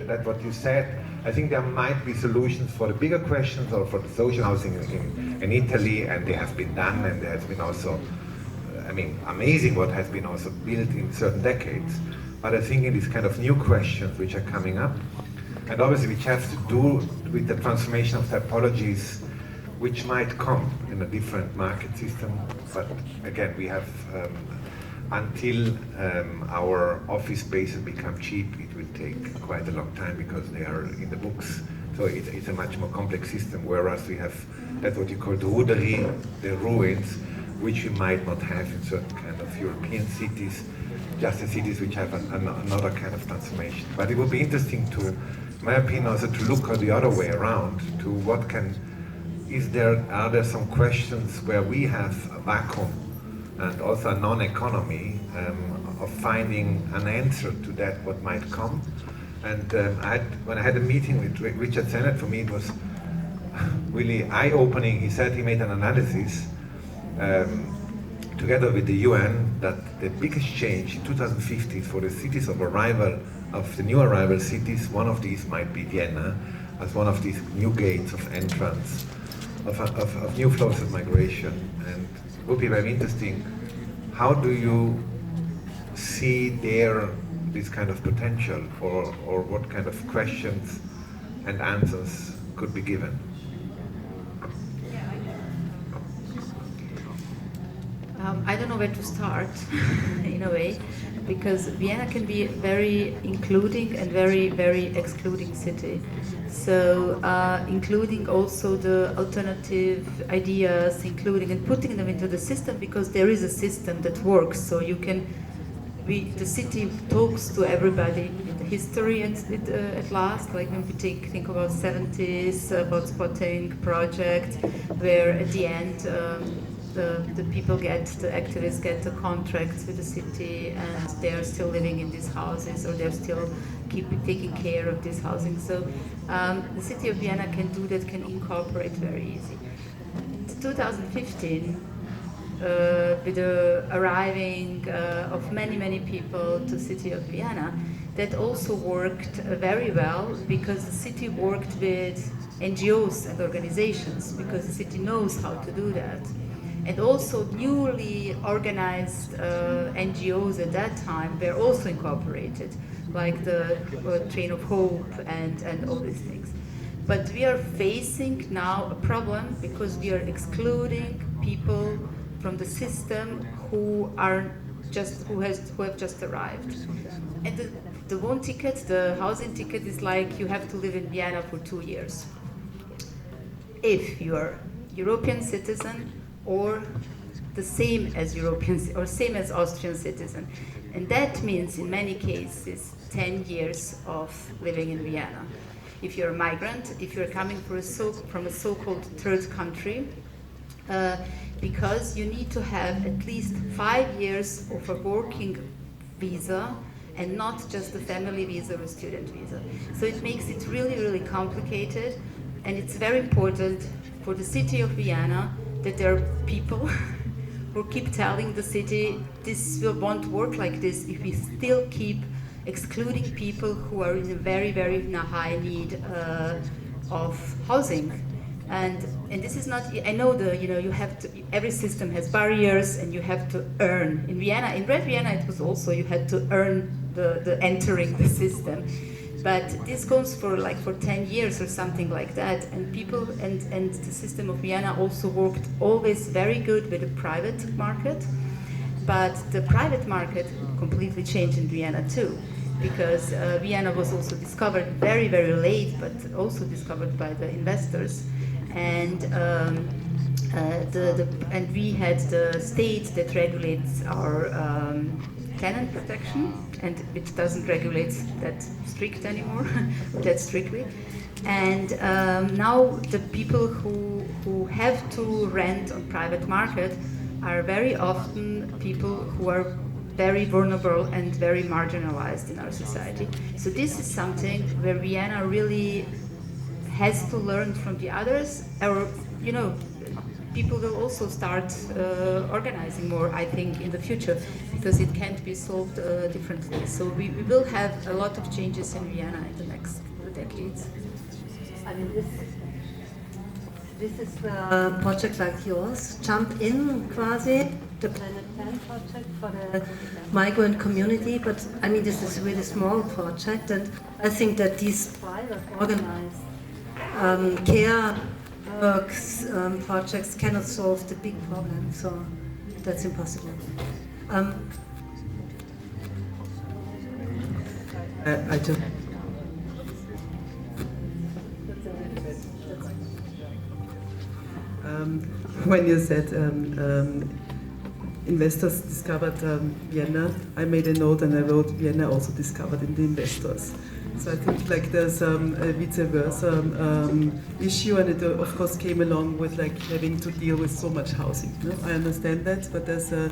that's what you said. I think there might be solutions for the bigger questions, or for the social housing in Italy, and they have been done, and there has been also, amazing what has been also built in certain decades. But I think in these kind of new questions which are coming up, and obviously which have to do with the transformation of typologies, which might come in a different market system. But again, we have until our office spaces become cheap, it will take quite a long time, because they are in the books. So it's a much more complex system, whereas we have that's what you call the ruderie, the ruins, which we might not have in certain kind of European cities, just in cities which have another kind of transformation. But it would be interesting to, in my opinion, also to look at the other way around, to what are there some questions where we have a vacuum and also a non-economy of finding an answer to that what might come. And when I had a meeting with Richard Sennett, for me it was really eye-opening. He said he made an analysis together with the UN that the biggest change in 2050 for the cities of arrival, of the new arrival cities, one of these might be Vienna, as one of these new gates of entrance, of new flows of migration. And it would be very interesting. How do you see this kind of potential, or what kind of questions and answers could be given? I don't know where to start, in a way, because Vienna can be a very including and very, very excluding city. So including also the alternative ideas, including and putting them into the system, because there is a system that works. So you can, the city talks to everybody in the history at last. Like when we think about 70s, about spotting project, where at the end the people the activists get the contracts with the city, and they are still living in these houses, or they're still taking care of this housing. So the city of Vienna can do that, can incorporate very easy. In 2015, with the arriving of many people to the city of Vienna, that also worked very well, because the city worked with NGOs and organizations, because the city knows how to do that. And also newly organized NGOs at that time were also incorporated, like the Train of Hope and all these things. But we are facing now a problem, because we are excluding people from the system who have just arrived. And the one ticket, the housing ticket, is like you have to live in Vienna for 2 years. If you are European citizen, or the same as Europeans, or same as Austrian citizen. And that means in many cases 10 years of living in Vienna. If you're a migrant, if you're coming from a so-called third country, because you need to have at least 5 years of a working visa, and not just a family visa or student visa. So it makes it really complicated, and it's very important for the city of Vienna that there are people who keep telling the city, this won't work like this if we still keep excluding people who are in a very high need of housing. And this is not, I know you have to, every system has barriers, and you have to earn. In Vienna, in Red Vienna, it was also, you had to earn the entering the system. But this goes for 10 years or something like that. And people, and the system of Vienna also worked always very good with the private market. But the private market completely changed in Vienna too, because Vienna was also discovered very late, but also discovered by the investors. And and we had the state that regulates our tenant protection, and it doesn't regulate that strict anymore, that strictly. And now the people who have to rent on private market are very often people who are very vulnerable and very marginalized in our society. So this is something where Vienna really has to learn from the others, or people will also start organizing more, I think, in the future, because it can't be solved differently. So we will have a lot of changes in Vienna in the next decades. I mean, this is a project like yours, Jump In, quasi, the Planet 10 project for the migrant community. But I mean, this is a really small project, and I think that these private organized care works projects cannot solve the big problem, so that's impossible. I just when you said investors discovered Vienna, I made a note and I wrote Vienna also discovered in the investors. So I think there's a vice versa issue, and it of course came along with having to deal with so much housing. No? I understand that, but there's a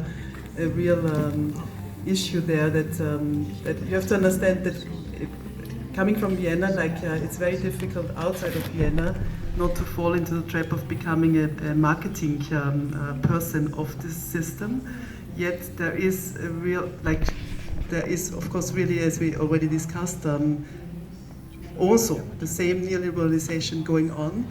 real issue there that you have to understand that coming from Vienna, it's very difficult outside of Vienna not to fall into the trap of becoming a marketing person of this system. Yet there is a real, there is of course really, as we already discussed, also the same neoliberalization going on.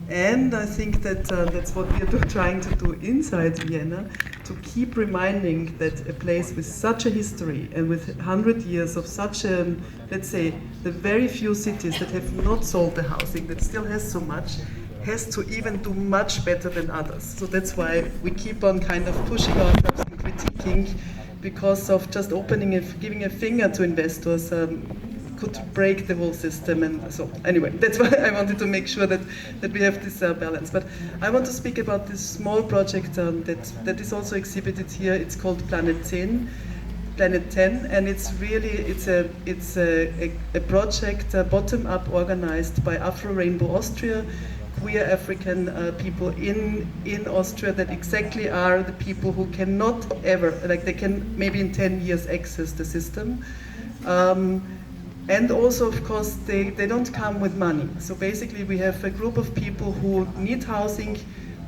And I think that that's what we are trying to do inside Vienna, to keep reminding that a place with such a history and with 100 years of such a, let's say, the very few cities that have not solved the housing, that still has so much, has to even do much better than others. So that's why we keep on kind of pushing ourselves and critiquing, because of just opening and giving a finger to investors could break the whole system. And so anyway, that's why I wanted to make sure that we have this balance. But I want to speak about this small project that is also exhibited here. It's called Planet 10, and it's really a project bottom up organized by Afro Rainbow Austria, queer African people in Austria that exactly are the people who cannot ever, like they can maybe in 10 years access the system. And also, of course, they don't come with money. So basically we have a group of people who need housing,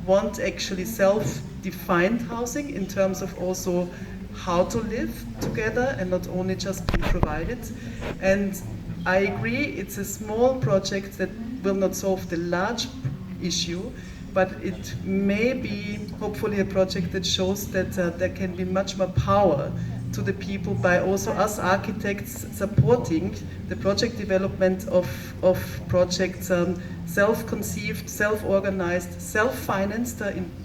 want actually self-defined housing in terms of also how to live together and not only just be provided. And I agree, it's a small project that will not solve the large issue, but it may be hopefully a project that shows that there can be much more power to the people by also us architects supporting the project development of projects, self-conceived, self-organized, self-financed.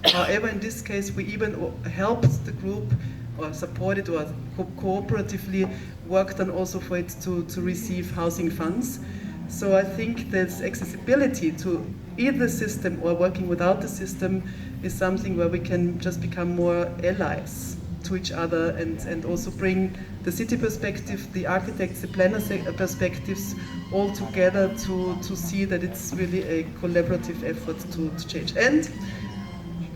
However, in this case, we even helped the group or supported or cooperatively worked on also for it to receive housing funds. So I think that accessibility to either system or working without the system is something where we can just become more allies to each other and also bring the city perspective, the architects, the planner perspectives all together to see that it's really a collaborative effort to change. And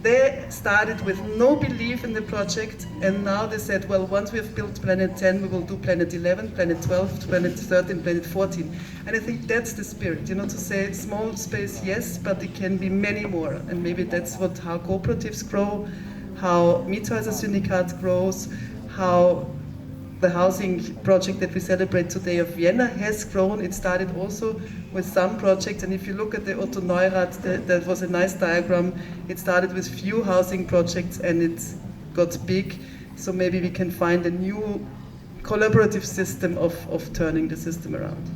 they started with no belief in the project, and now they said, well, once we have built Planet 10, we will do Planet 11, Planet 12, Planet 13, Planet 14. And I think that's the spirit, to say small space, yes, but it can be many more. And maybe that's how cooperatives grow, how Miethäuser Syndikat grows, how the housing project that we celebrate today of Vienna has grown. It started also with some projects, and if you look at the Otto Neurath, that was a nice diagram. It started with few housing projects and it got big, so maybe we can find a new collaborative system of turning the system around.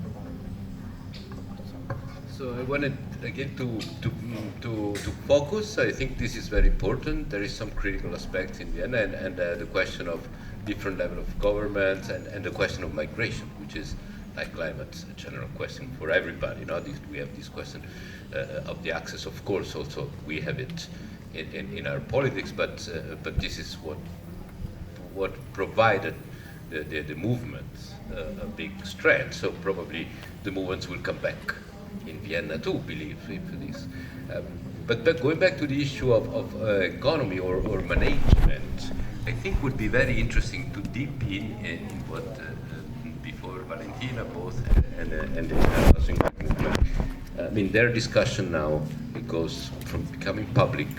So I wanted again to focus. I think this is very important. There is some critical aspects in Vienna and the question of different level of government and the question of migration, which is like climate, a general question for everybody. We have this question of the access, of course, also we have it in our politics, but this is what provided the movement a big strength. So probably the movements will come back in Vienna too, believe this. But going back to the issue of economy or management, I think would be very interesting to deep in what before Valentina both and the housing movement. I mean, their discussion now, it goes from becoming public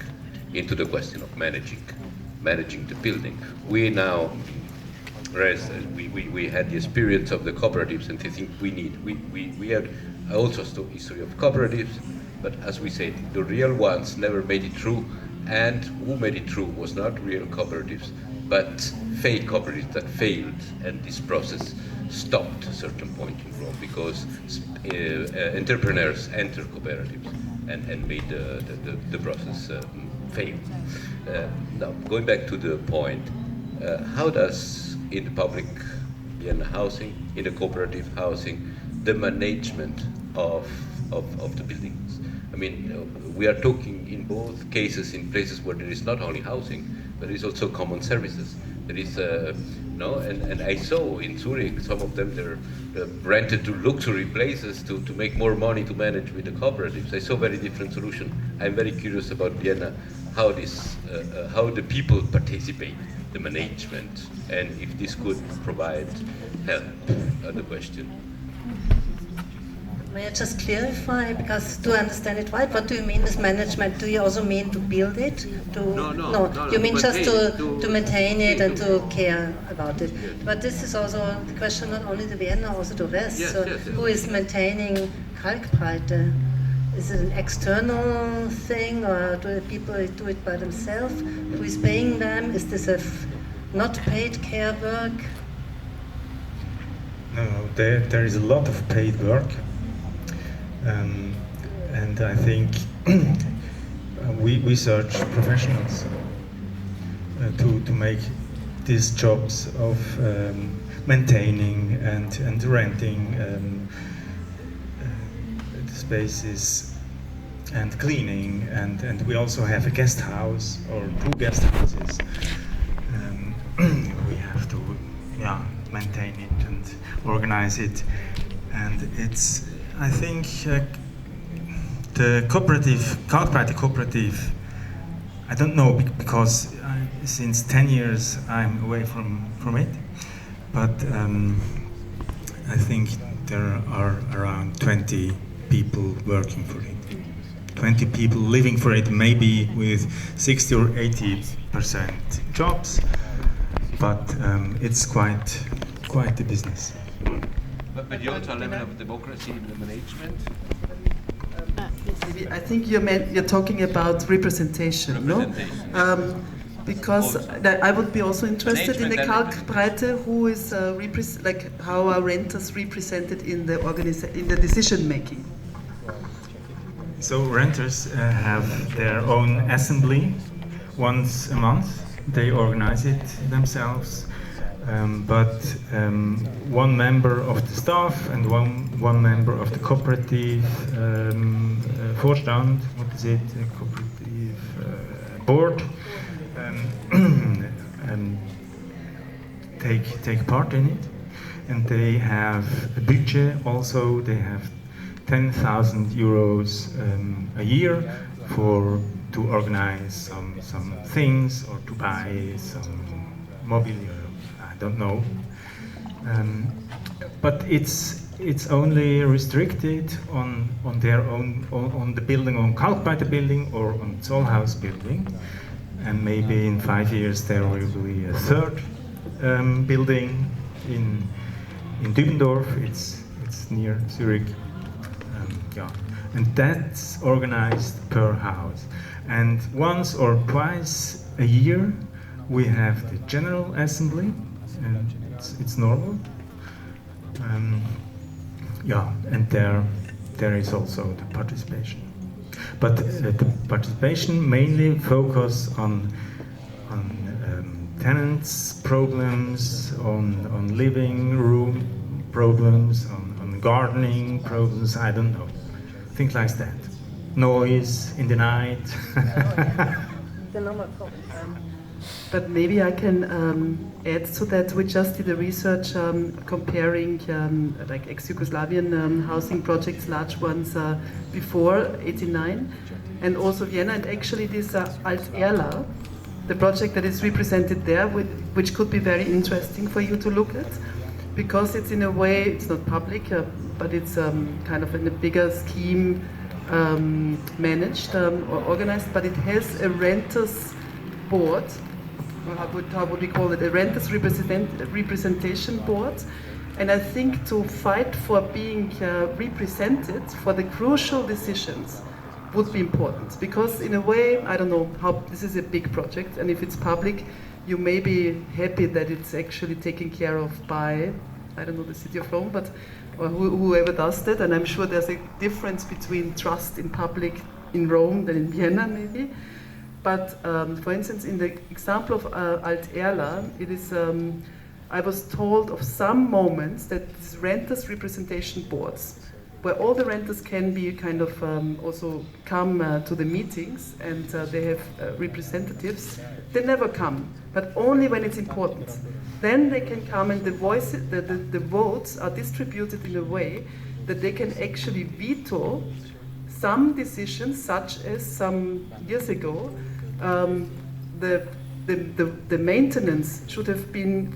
into the question of managing the building. We now, whereas we had the experience of the cooperatives, and I think we had also a history of cooperatives, but as we said, the real ones never made it through, and who made it through was not real cooperatives, but fake cooperatives that failed, and this process stopped at a certain point in Rome because entrepreneurs entered cooperatives and made the process fail. Now, going back to the point, how does in the public Vienna housing, in the cooperative housing, the management of the buildings? I mean, we are talking in both cases in places where there is not only housing, but there is also common services. There is, and I saw in Zurich, some of them, they're rented to luxury places to make more money to manage with the cooperatives. I saw very different solution. I'm very curious about Vienna, how the people participate, the management, and if this could provide help, the question. May I just clarify, because to understand it right, what do you mean with management? Do you also mean to build it? No. You mean just to maintain it and to care about it. Yes. But this is also the question not only to Vienna, also to West. Yes, so yes. Who is maintaining Kalkbreite? Is it an external thing, or do the people do it by themselves? Who is paying them? Is this a not paid care work? No, there is a lot of paid work. And I think we search professionals to make these jobs of maintaining and renting the spaces and cleaning, and we also have a guest house or 2 guest houses. We have to maintain it and organize it, and it's, I think, The cooperative, Kalkbreite cooperative, I don't know because since 10 years I'm away from it, but I think there are around 20 people working for it. 20 people living for it, maybe with 60 or 80% jobs, but it's quite a business. But you also have a level of democracy in the management. I think you're talking about representation, no? Because I would be also interested in the Kalkbreite, who is how are renters represented in the decision making. So renters have their own assembly once a month. They organize it themselves, but one member of the staff and one member of the cooperative Vorstand, what is it, cooperative board, take part in it, and they have a budget. Also, they have 10,000 euros a year to organize some things or to buy some mobiliar. I don't know, but it's only restricted on their own on the building, on Kalkbreite building or on Zollhaus building, and maybe in 5 years there will be a third building in Dübendorf. It's near Zurich. And that's organized per house. And once or twice a year we have the General Assembly, and it's normal. And there is also the participation. But the participation mainly focus on tenants' problems, on living room problems, on gardening problems, I don't know. Things like that. Noise in the night. But maybe I can add to that. We just did a research comparing like ex-Yugoslavian housing projects, large ones before '89, and also Vienna, and actually this Alt-Erla, the project that is represented there, which could be very interesting for you to look at, because it's in a way, it's not public, but it's kind of in a bigger scheme managed or organized, but it has a renters board, or how would we call it, a renters representation board. And I think to fight for being represented for the crucial decisions would be important, because in a way, I don't know how, this is a big project, and if it's public, you may be happy that it's actually taken care of by, I don't know, the city of Rome, but or whoever does that. And I'm sure there's a difference between trust in public in Rome than in Vienna, maybe. But for instance, in the example of Alt-Erla, it is, I was told of some moments that these renters representation boards, where all the renters can be kind of also come to the meetings, and they have representatives. They never come, but only when it's important. Then they can come, and the votes are distributed in a way that they can actually veto some decisions, such as some years ago, the maintenance should have been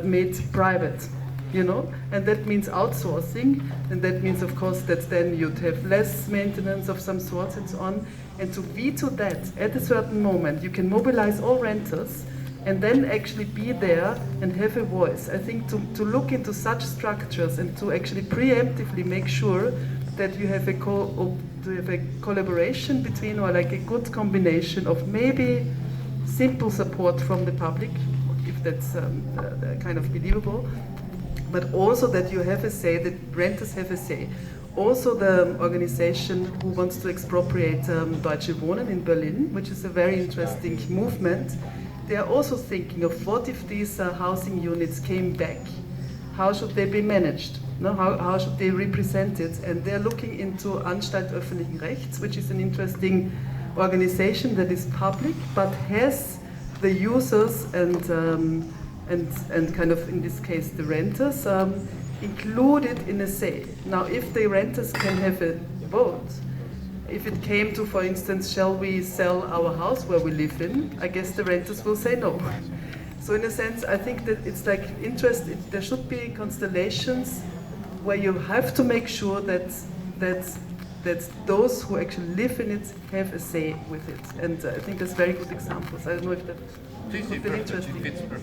made private. You know, and that means outsourcing, and that means, of course, that then you'd have less maintenance of some sorts and so on. And to veto that at a certain moment, you can mobilize all renters and then actually be there and have a voice. I think to look into such structures and to actually preemptively make sure that you have a collaboration between, or like a good combination of maybe simple support from the public, if that's kind of believable, but also that you have a say, that renters have a say. Also the organization who wants to expropriate Deutsche Wohnen in Berlin, which is a very interesting movement, they are also thinking of what if these housing units came back? How should they be managed? No, how should they represent it? And they're looking into Anstalt Öffentlichen Rechts, which is an interesting organization that is public, but has the users and kind of, in this case, the renters, included in a say. Now, if the renters can have a vote, if it came to, for instance, shall we sell our house where we live in, I guess the renters will say no. So in a sense, I think that it's like there should be constellations where you have to make sure that those who actually live in it have a say with it. And I think that's very good examples. I don't know if that would be interesting.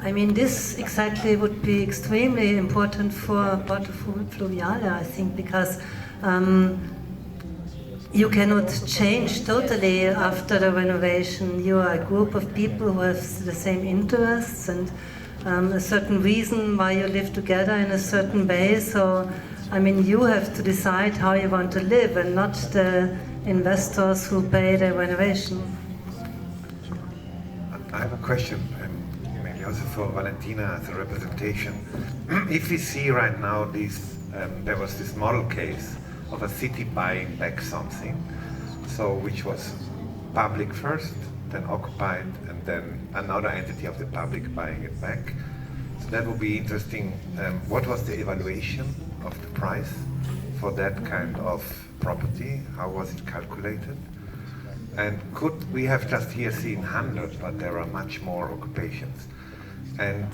I mean, this exactly would be extremely important for Porto Fluviale, I think, because you cannot change totally after the renovation. You are a group of people who have the same interests and a certain reason why you live together in a certain way. So, I mean, you have to decide how you want to live and not the investors who pay the renovation. I have a question, maybe also for Valentina as a representation. If we see right now there was this model case of a city buying back something, so which was public first, then occupied, and then another entity of the public buying it back. So that would be interesting. What was the evaluation of the price for that kind of property? How was it calculated? And could we have just here seen 100, but there are much more occupations? And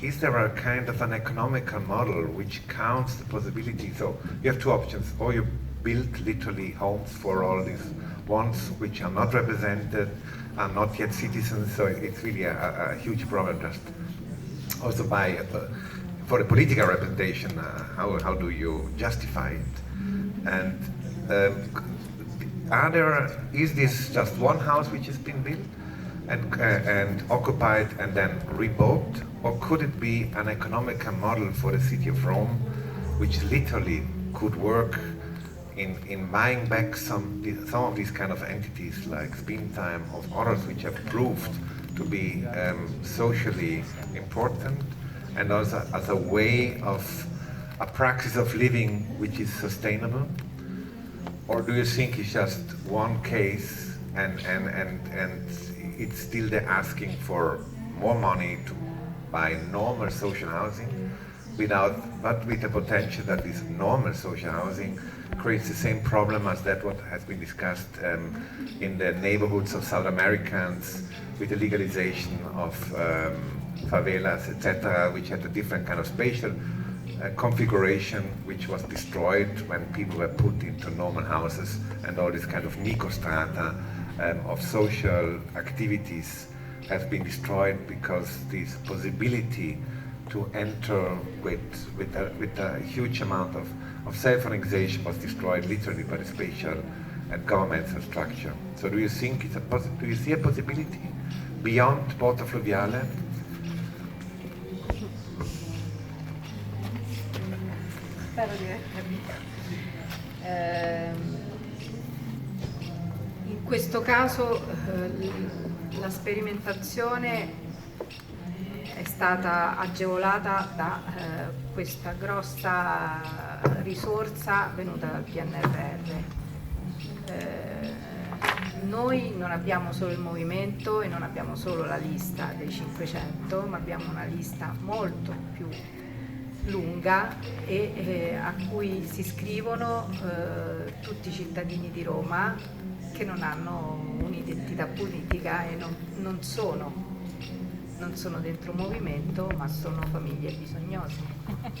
is there a kind of an economical model which counts the possibility? So you have two options, or you build literally homes for all these ones which are not represented, are not yet citizens, so it's really a huge problem just also for the political representation, how do you justify it? And is this just one house which has been built and occupied and then rebought, or could it be an economical model for the city of Rome, which literally could work in buying back some of these kind of entities like Springtime or others which have proved to be socially important, and also as a way of a praxis of living which is sustainable? Or do you think it's just one case and it's still the asking for more money to buy normal social housing but with the potential that this normal social housing creates the same problem as that what has been discussed in the neighborhoods of South Americans with the legalization of favelas, etc., which had a different kind of spatial configuration which was destroyed when people were put into normal houses, and all this kind of microstrata of social activities has been destroyed because this possibility to enter with a huge amount of self-organization was destroyed literally by the spatial and governmental structure. So do you think do you see a possibility beyond Porto Fluviale? Spero di aver capito. In questo caso la sperimentazione è stata agevolata da questa grossa risorsa venuta dal PNRR. Noi non abbiamo solo il Movimento e non abbiamo solo la lista dei 500, ma abbiamo una lista molto più lunga e a cui si iscrivono tutti i cittadini di Roma che non hanno un'identità politica e non sono dentro Movimento, ma sono famiglie bisognose.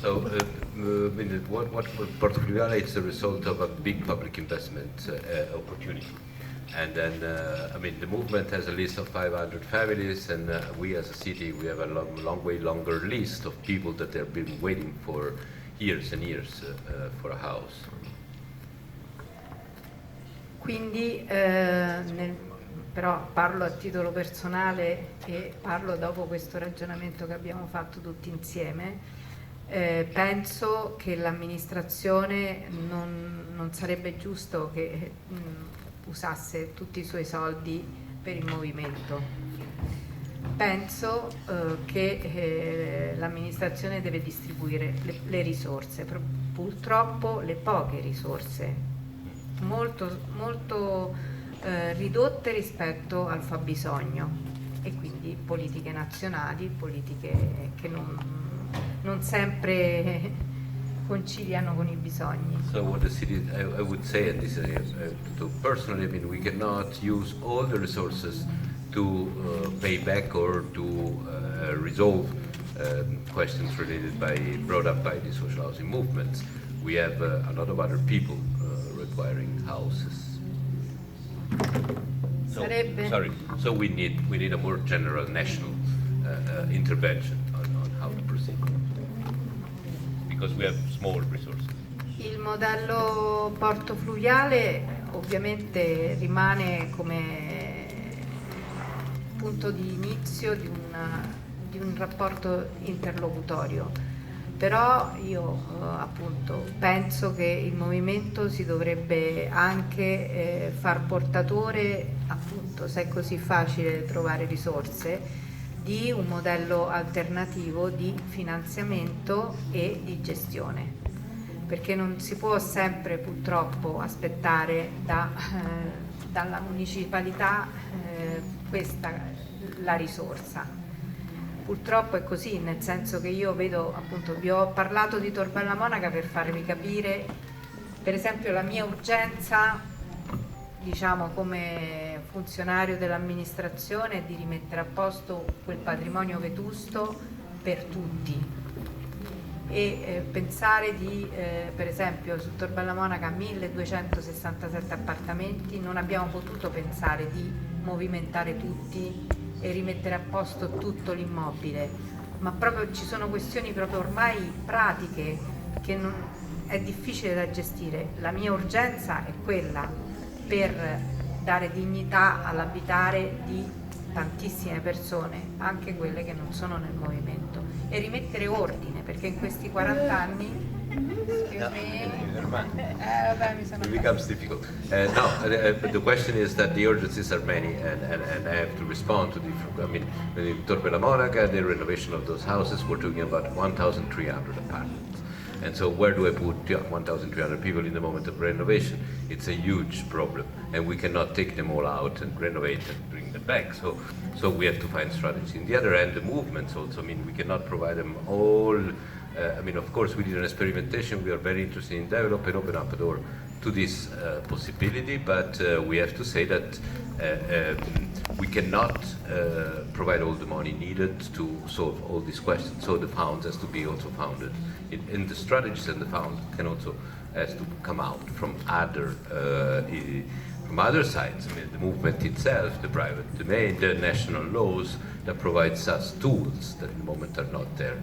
So, what Porto Fluviale is the result of a big public investment opportunity. And then, the movement has a list of 500 families, and we as a city, we have a way longer list of people that have been waiting for years and years for a house. Quindi, però parlo a titolo personale e parlo dopo questo ragionamento che abbiamo fatto tutti insieme. Penso che l'amministrazione non sarebbe giusto che usasse tutti i suoi soldi per il Movimento. Penso che l'amministrazione deve distribuire le risorse, purtroppo le poche risorse, molto ridotte rispetto al fabbisogno, e quindi politiche nazionali, politiche che non sempre conciliano con i bisogni. So what the city, I would say, and this personally, I mean, we cannot use all the resources to pay back or to resolve questions brought up by the social housing movements. We have a lot of other people requiring houses. So we need a more general national intervention on how to proceed, because we have small resources. Il modello porto fluviale ovviamente rimane come punto di inizio di un rapporto interlocutorio, però io appunto penso che il movimento si dovrebbe anche far portatore, appunto, se è così facile trovare risorse, di un modello alternativo di finanziamento e di gestione, perché non si può sempre purtroppo aspettare dalla municipalità la risorsa. Purtroppo è così, nel senso che io vedo, appunto, vi ho parlato di Tor Bella Monaca per farvi capire, per esempio, la mia urgenza, diciamo, come funzionario dell'amministrazione è di rimettere a posto quel patrimonio vetusto per tutti e pensare di, per esempio, su Tor Bella Monaca 1267 appartamenti, non abbiamo potuto pensare di movimentare tutti e rimettere a posto tutto l'immobile, ma proprio ci sono questioni proprio ormai pratiche che è difficile da gestire. La mia urgenza è quella per dare dignità all'abitare di tantissime persone, anche quelle che non sono nel movimento, e rimettere ordine, perché in questi 40 anni It becomes difficult. The question is that the urgencies are many, and I have to respond to different. I mean, in Tor Bella Monaca, the renovation of those houses, we're talking about 1,300 apartments. And so where do I put 1,300 people in the moment of renovation? It's a huge problem, and we cannot take them all out and renovate and bring them back. So we have to find strategy. On the other hand, the movements also, I mean, we cannot provide them all. I mean, of course, we did an experimentation. We are very interested in develop and open up a door to this possibility, but we have to say that we cannot provide all the money needed to solve all these questions. So the funds has to be also founded in the strategies, and the fund can also has to come out from other sides. I mean, the movement itself, the private domain, the national laws that provides us tools that at the moment are not there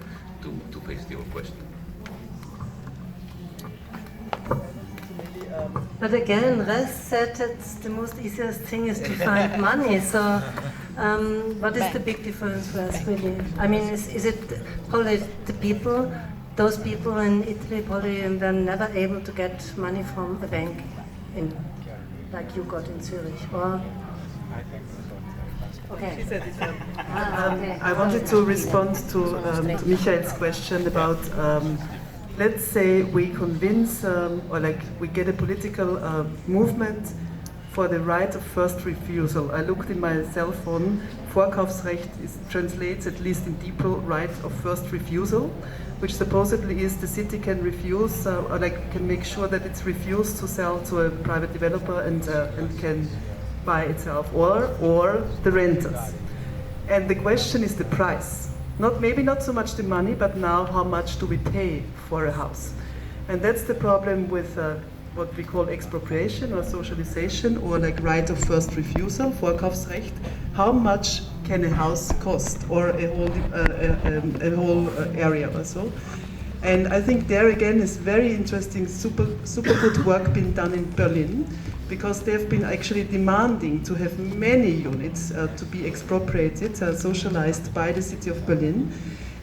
to face the whole question. But again, Res said that the most easiest thing is to find money. So, what is the big difference for us, really? I mean, is it probably the people, those people in Italy probably were never able to get money from a bank, like you got in Zurich, or? Okay. Okay. I wanted to respond to Michael's question about, let's say we convince, or like we get a political movement for the right of first refusal. I looked in my cell phone, Vorkaufsrecht translates, at least in Diepel, right of first refusal, which supposedly is the city can refuse, or like can make sure that it's refused to sell to a private developer and can buy itself, or the renters. And the question is the price. Maybe not so much the money, but now how much do we pay for a house? And that's the problem with what we call expropriation or socialization, or like right of first refusal, Vorkaufsrecht. How much can a house cost, or a whole area or so? And I think there again is very interesting, super good work being done in Berlin, because they've been actually demanding to have many units to be expropriated, socialized by the city of Berlin.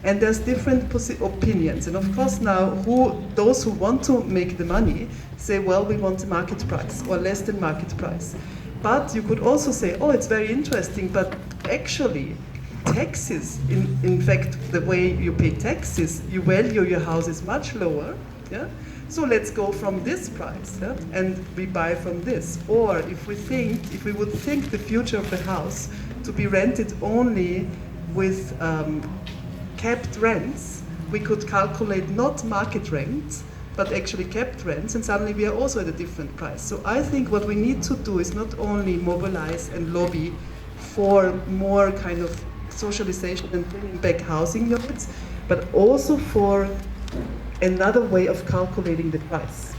And there's different opinions. And of course now, those who want to make the money say, well, we want a market price or less than market price. But you could also say, oh, it's very interesting, but actually taxes, in fact, the way you pay taxes, you value your house is much lower. Yeah? So let's go from this price, yeah? And we buy from this. Or if we would think the future of the house to be rented only with capped rents, we could calculate not market rents, but actually kept rents, and suddenly we are also at a different price. So I think what we need to do is not only mobilize and lobby for more kind of socialization and bringing back housing units, but also for another way of calculating the price.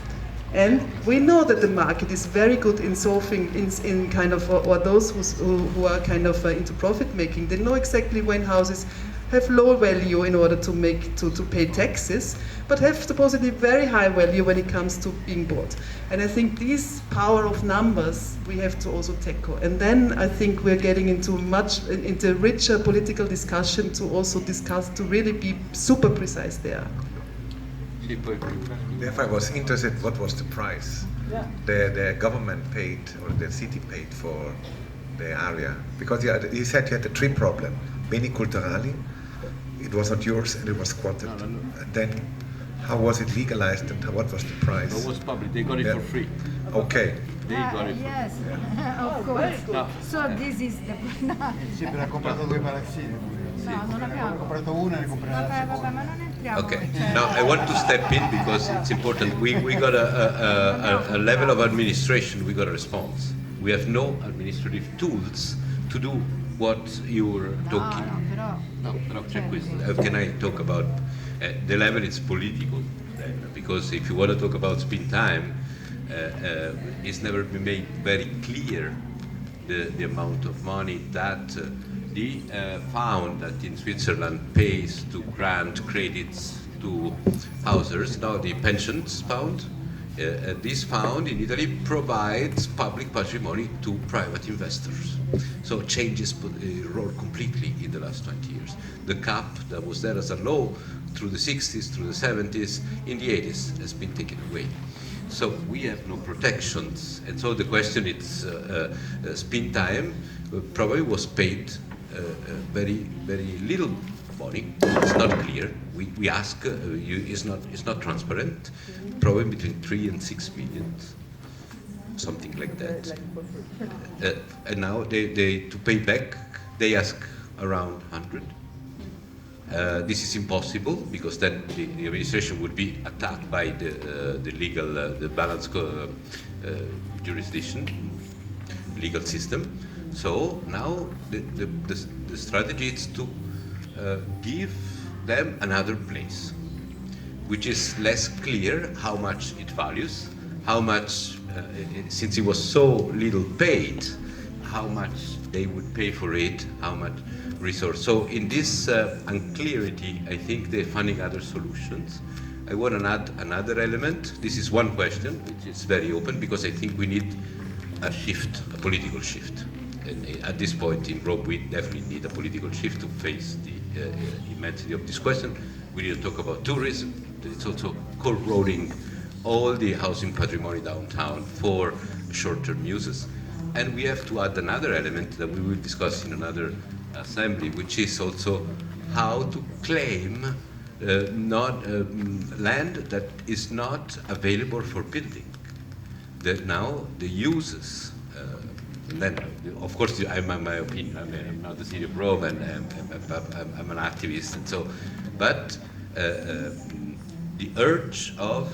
And we know that the market is very good in solving, in kind of, or those who are kind of into profit making, they know exactly when houses have low value in order to pay taxes, but have supposedly very high value when it comes to being bought. And I think this power of numbers we have to also tackle. And then I think we're getting into richer political discussion to also discuss, to really be super precise there. Therefore, I was interested what was the price the government paid or the city paid for the area. Because you said you had a tree problem, beni culturali, it was not yours and it was squatted. No. And then how was it legalized and what was the price? It was public, they got it for free. Okay. They got it for Yes, free. of course. No. So this is the... Sì, però ha comprato 2 palazzine. No, non Ne abbiamo. ha comprato una e ne comprerà la Vabbè, seconda. ma non entriamo. Okay. cioè- Now I want to step in because it's important. We got a level of administration. We got a response. We have no administrative tools to do what you were talking. No, però... C'è questo. How can I talk about the level? It's political, because if you want to talk about spin time, it's never been made very clear the amount of money that the fund that in Switzerland pays to grant credits to houses, now the pensions fund. This fund in Italy provides public patrimony to private investors. So changes role completely in the last 20 years. The cap that was there as a law through the 60s, through the 70s, in the 80s has been taken away. So we have no protections. And so the question is, spin time probably was paid very, very little money. It's not clear. We ask, it's not transparent. Probably between 3 and 6 million, something like that. And now they to pay back, they ask around 100. This is impossible because then the administration would be attacked by the legal, the balance jurisdiction, legal system. So now the strategy is to give them another place, which is less clear how much it values, how much, since it was so little paid, how much they would pay for it, how much resource. So in this unclarity, I think they're finding other solutions. I want to add another element. This is one question, which is very open, because I think we need a shift, a political shift. And at this point in Rome, we definitely need a political shift to face the immensity of this question. We need to talk about tourism. It's also corroding all the housing patrimony downtown for short-term uses. And we have to add another element that we will discuss in another assembly, which is also how to claim land that is not available for building. That now the uses, then of course I'm my opinion. I'm not the city of Rome, and I'm an activist, and so. But the urge of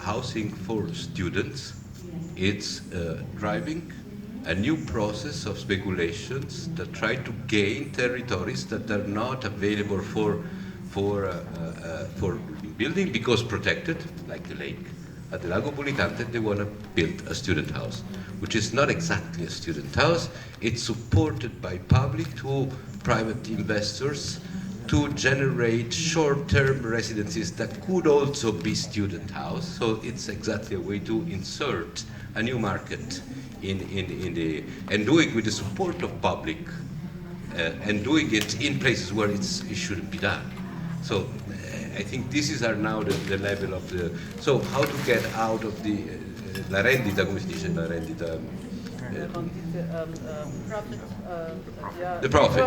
housing for students, it's driving a new process of speculations that try to gain territories that are not available for building because protected, like the lake. At the Lago Politante, they want to build a student house, which is not exactly a student house. It's supported by public to private investors to generate short-term residences that could also be student house. So it's exactly a way to insert a new market in the, and do it with the support of public, and doing it in places where it shouldn't be done. So I think this is now the level of the, so how to get out of the, la rendita, come si dice, la rendita? The profit.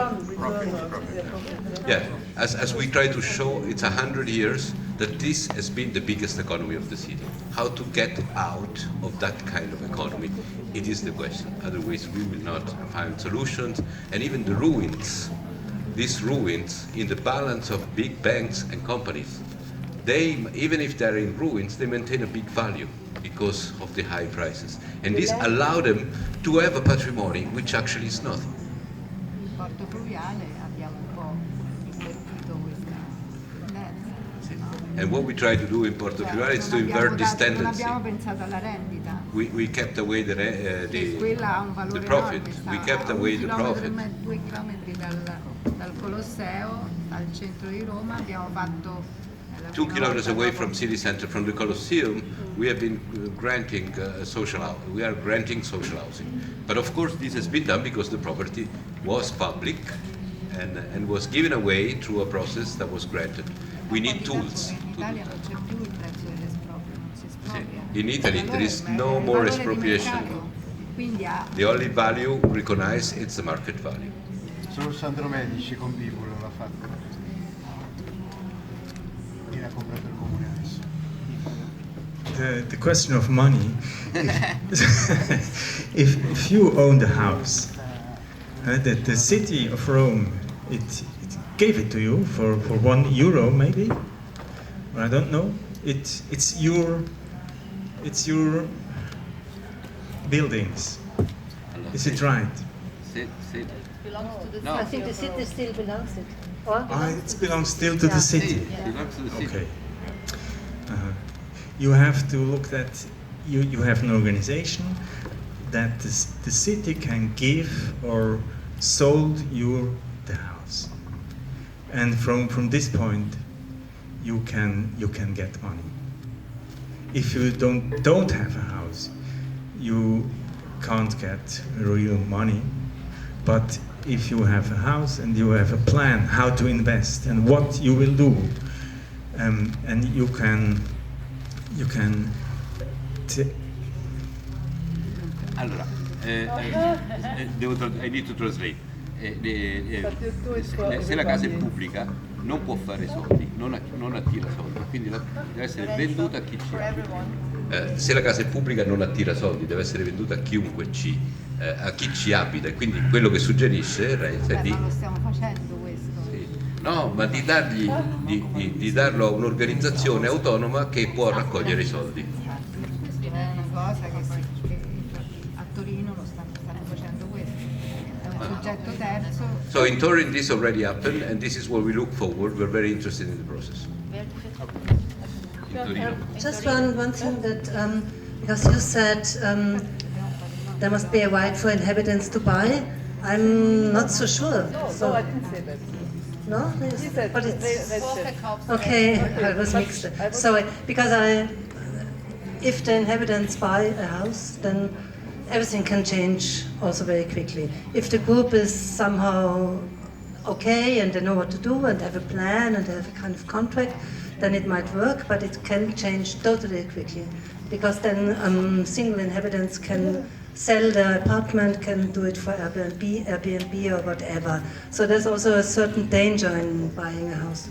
Yeah, as we try to show, it's 100 years that this has been the biggest economy of the city. How to get out of that kind of economy, it is the question. Otherwise we will not find solutions. And even the ruins, these ruins in the balance of big banks and companies, they, even if they're in ruins, they maintain a big value because of the high prices. And this allows them to have a patrimony which actually is nothing. In Porto Fluviale abbiamo un po' invertito questa tendenza. And what we try to do in Porto Fluviale is to invert this Non tendency. abbiamo pensato alla rendita. We kept away the Quella ha un valore profit. enorme, We sta kept a away the profit. 2 chilometri dal Colosseo, dal centro di Roma, abbiamo fatto 2 kilometers away from city center, from the Colosseum, we have been granting social housing. We are granting social housing. But of course this has been done because the property was public and was given away through a process that was granted. We need tools. In Italia non c'è più il prezzo dell'esproprio, non si espropria. In Italy there is no Il more valore di expropriation. mercato, quindi The only value recognized is the market value. Solo Sandro Medici con Bibolo l'ha fatto. Viene a comprato il comune adesso. The question of money, if you own the house, the city of Rome, it gave it to you for €1 maybe, or I don't know. It's your buildings. Is it right? No. I think the city still belongs to it. Or? It belongs still to the city. Belongs to the city. Okay. You have to look that you have an organization that the city can give or sold you the house, and from this point you can get money. If you don't have a house, you can't get real money. But if you have a house and you have a plan how to invest and what you will do, and you can Allora, I need to translate. Se la casa è pubblica non può fare soldi, non attira soldi, quindi deve essere venduta a chi ci abita. Se la casa è pubblica non attira soldi, deve essere venduta a chiunque a chi ci abita, e quindi quello che suggerisce Renzo è di... Ma lo stiamo facendo questo. No, ma di darlo a un'organizzazione autonoma che può raccogliere i soldi. Questa è una cosa che a Torino lo stanno facendo questo. È un soggetto terzo. So in Turin this already happened, and this is what we look forward. We're very interested in the process. Just one thing that, because you said there must be a right for inhabitants to buy. I'm not so sure. No, I didn't say that. No? He said, but it's okay. I was mixed. Sorry, because if the inhabitants buy a house, then everything can change also very quickly. If the group is somehow okay and they know what to do and have a plan and they have a kind of contract, then it might work, but it can change totally quickly, because then single inhabitants can sell their apartment, can do it for Airbnb or whatever. So there's also a certain danger in buying a house.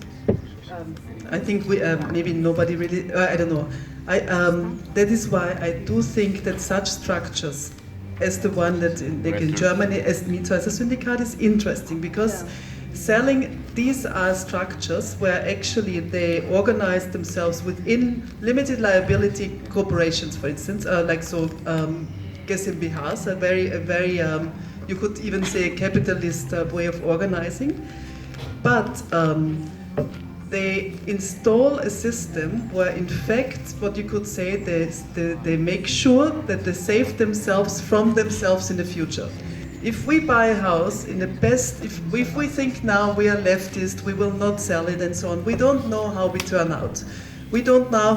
I think maybe nobody really, I don't know. That is why I do think that such structures as the one that in Germany, as Mieter as a Syndikat, is interesting, because selling, these are structures where actually they organize themselves within limited liability corporations, for instance, GmbHs, a very you could even say capitalist way of organizing, but they install a system where, in fact, what you could say, they make sure that they save themselves from themselves in the future. If we buy a house in the best, if we think now we are leftist, we will not sell it and so on, we don't know how we turn out. We don't know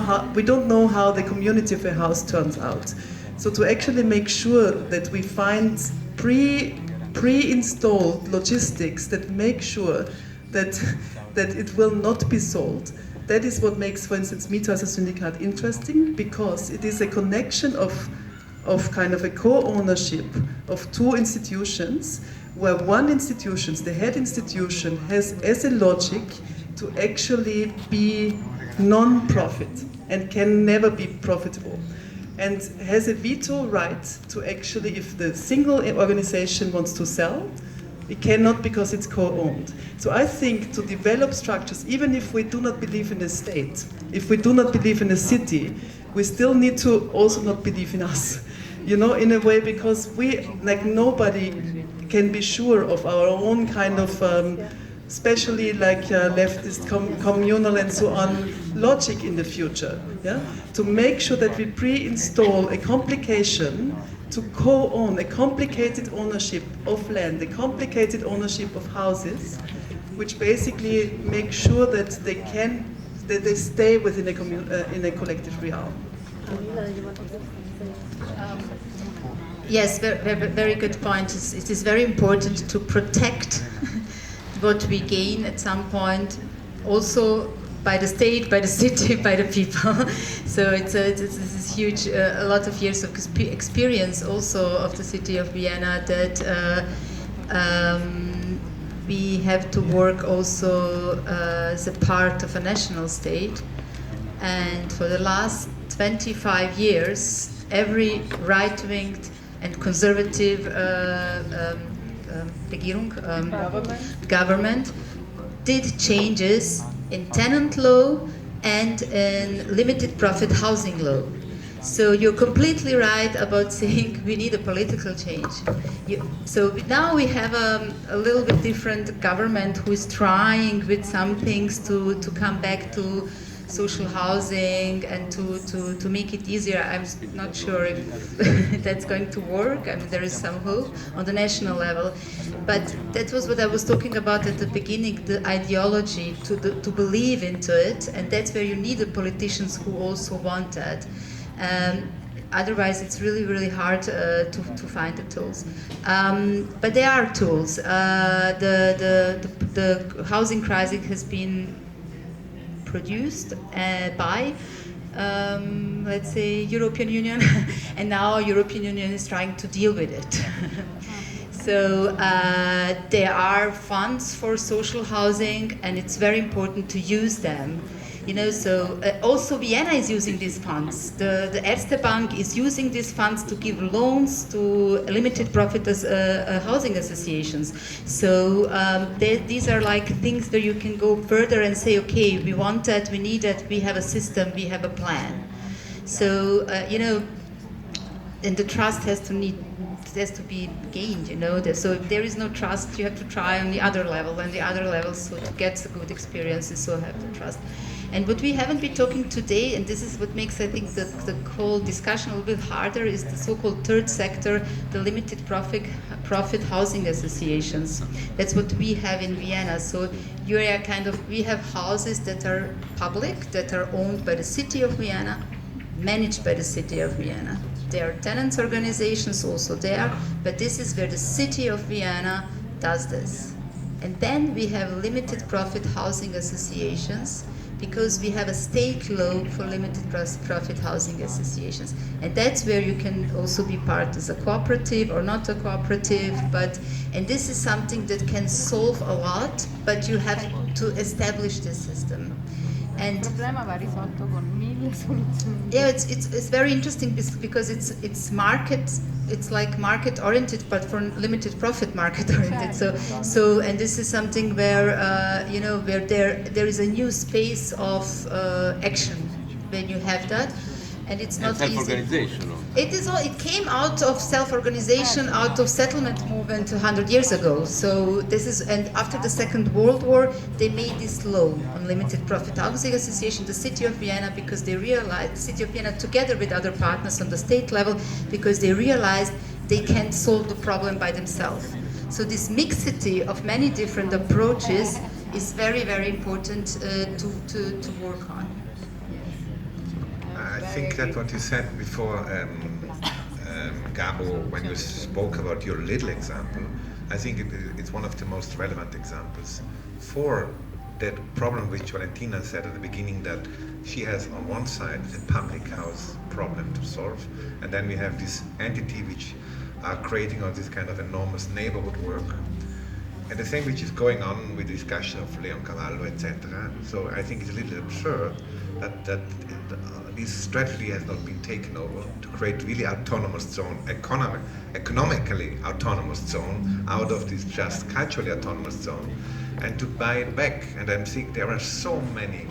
how the community of a house turns out. So to actually make sure that we find pre-installed logistics that make sure that it will not be sold, that is what makes, for instance, Mieter as a Syndikat interesting, because it is a connection of kind of a co-ownership of two institutions, where one institution, the head institution, has as a logic to actually be non-profit and can never be profitable, and has a veto right to actually, if the single organization wants to sell, It cannot because it's co-owned. So I think to develop structures, even if we do not believe in a state, if we do not believe in a city, we still need to also not believe in us. You know, in a way, because we, like nobody can be sure of our own kind of, especially like leftist, communal and so on, logic in the future. Yeah? To make sure that we pre-install a complication to co-own, a complicated ownership of land, a complicated ownership of houses, which basically make sure that they stay within in a collective realm. Amila, you want to say? Yes, very good point. It is very important to protect what we gain at some point, also by the state, by the city, by the people. So it's this huge, a lot of years of experience also of the city of Vienna that we have to work also as a part of a national state. And for the last 25 years, every right-winged and conservative government did changes in tenant law and in limited profit housing law. So you're completely right about saying we need a political change. So now we have a little bit different government who is trying with some things to come back to social housing and to make it easier. I'm not sure if that's going to work. I mean, there is some hope on the national level. But that was what I was talking about at the beginning, the ideology, to believe into it. And that's where you need the politicians who also want that. Otherwise, it's really, really hard to find the tools. But there are tools. The housing crisis has been produced by, let's say, European Union, and now European Union is trying to deal with it. So there are funds for social housing, and it's very important to use them. You know, so also Vienna is using these funds. The Erste Bank is using these funds to give loans to limited profit housing associations. So these are like things where you can go further and say, okay, we want that, we need that, we have a system, we have a plan. So you know, and the trust has to be gained, you know. So if there is no trust, you have to try on the other level and the other levels, so to get the good experiences, so have the trust. And what we haven't been talking today, and this is what makes, I think, the whole discussion a little bit harder, is the so-called third sector, the limited profit housing associations. That's what we have in Vienna. So you are we have houses that are public, that are owned by the city of Vienna, managed by the city of Vienna. There are tenants organizations also there, but this is where the city of Vienna does this. And then we have limited profit housing associations, because we have a state law for limited profit housing associations. And that's where you can also be part as a cooperative or not a cooperative, and this is something that can solve a lot, but you have to establish this system. And il problema va risolto con 1000 soluzioni. Yeah, it's very interesting because it's like market oriented, but for limited profit market oriented. So and this is something where you know, where there is a new space of action when you have that. And it's not self-organization. easy. It came out of self-organization, out of settlement movement 100 years ago. So this is, and after the Second World War, they made this law on limited profit housing association, the city of Vienna, because they realized, the city of Vienna together with other partners on the state level, because they realized they can't solve the problem by themselves. So this mixity of many different approaches is very, very important to work on. I think that what you said before, Gabu, when you spoke about your little example, I think it's one of the most relevant examples for that problem which Valentina said at the beginning, that she has on one side a public house problem to solve, and then we have this entity which are creating all this kind of enormous neighborhood work. And the same which is going on with the discussion of Leoncavallo, etc. So I think it's a little absurd that this strategy has not been taken over to create really autonomous zone, economically autonomous zone out of this just culturally autonomous zone, and to buy it back. And I think there are so many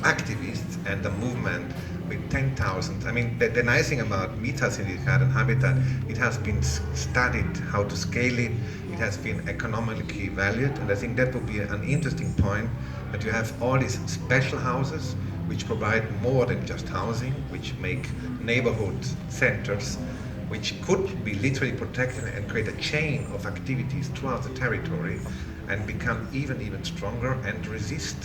activists and the movement with 10,000. I mean, the nice thing about Mietersyndicate and Habitat, it has been studied how to scale it. It has been economically valued, and I think that would be an interesting point, that you have all these special houses which provide more than just housing, which make neighborhood centers, which could be literally protected and create a chain of activities throughout the territory and become even stronger and resist.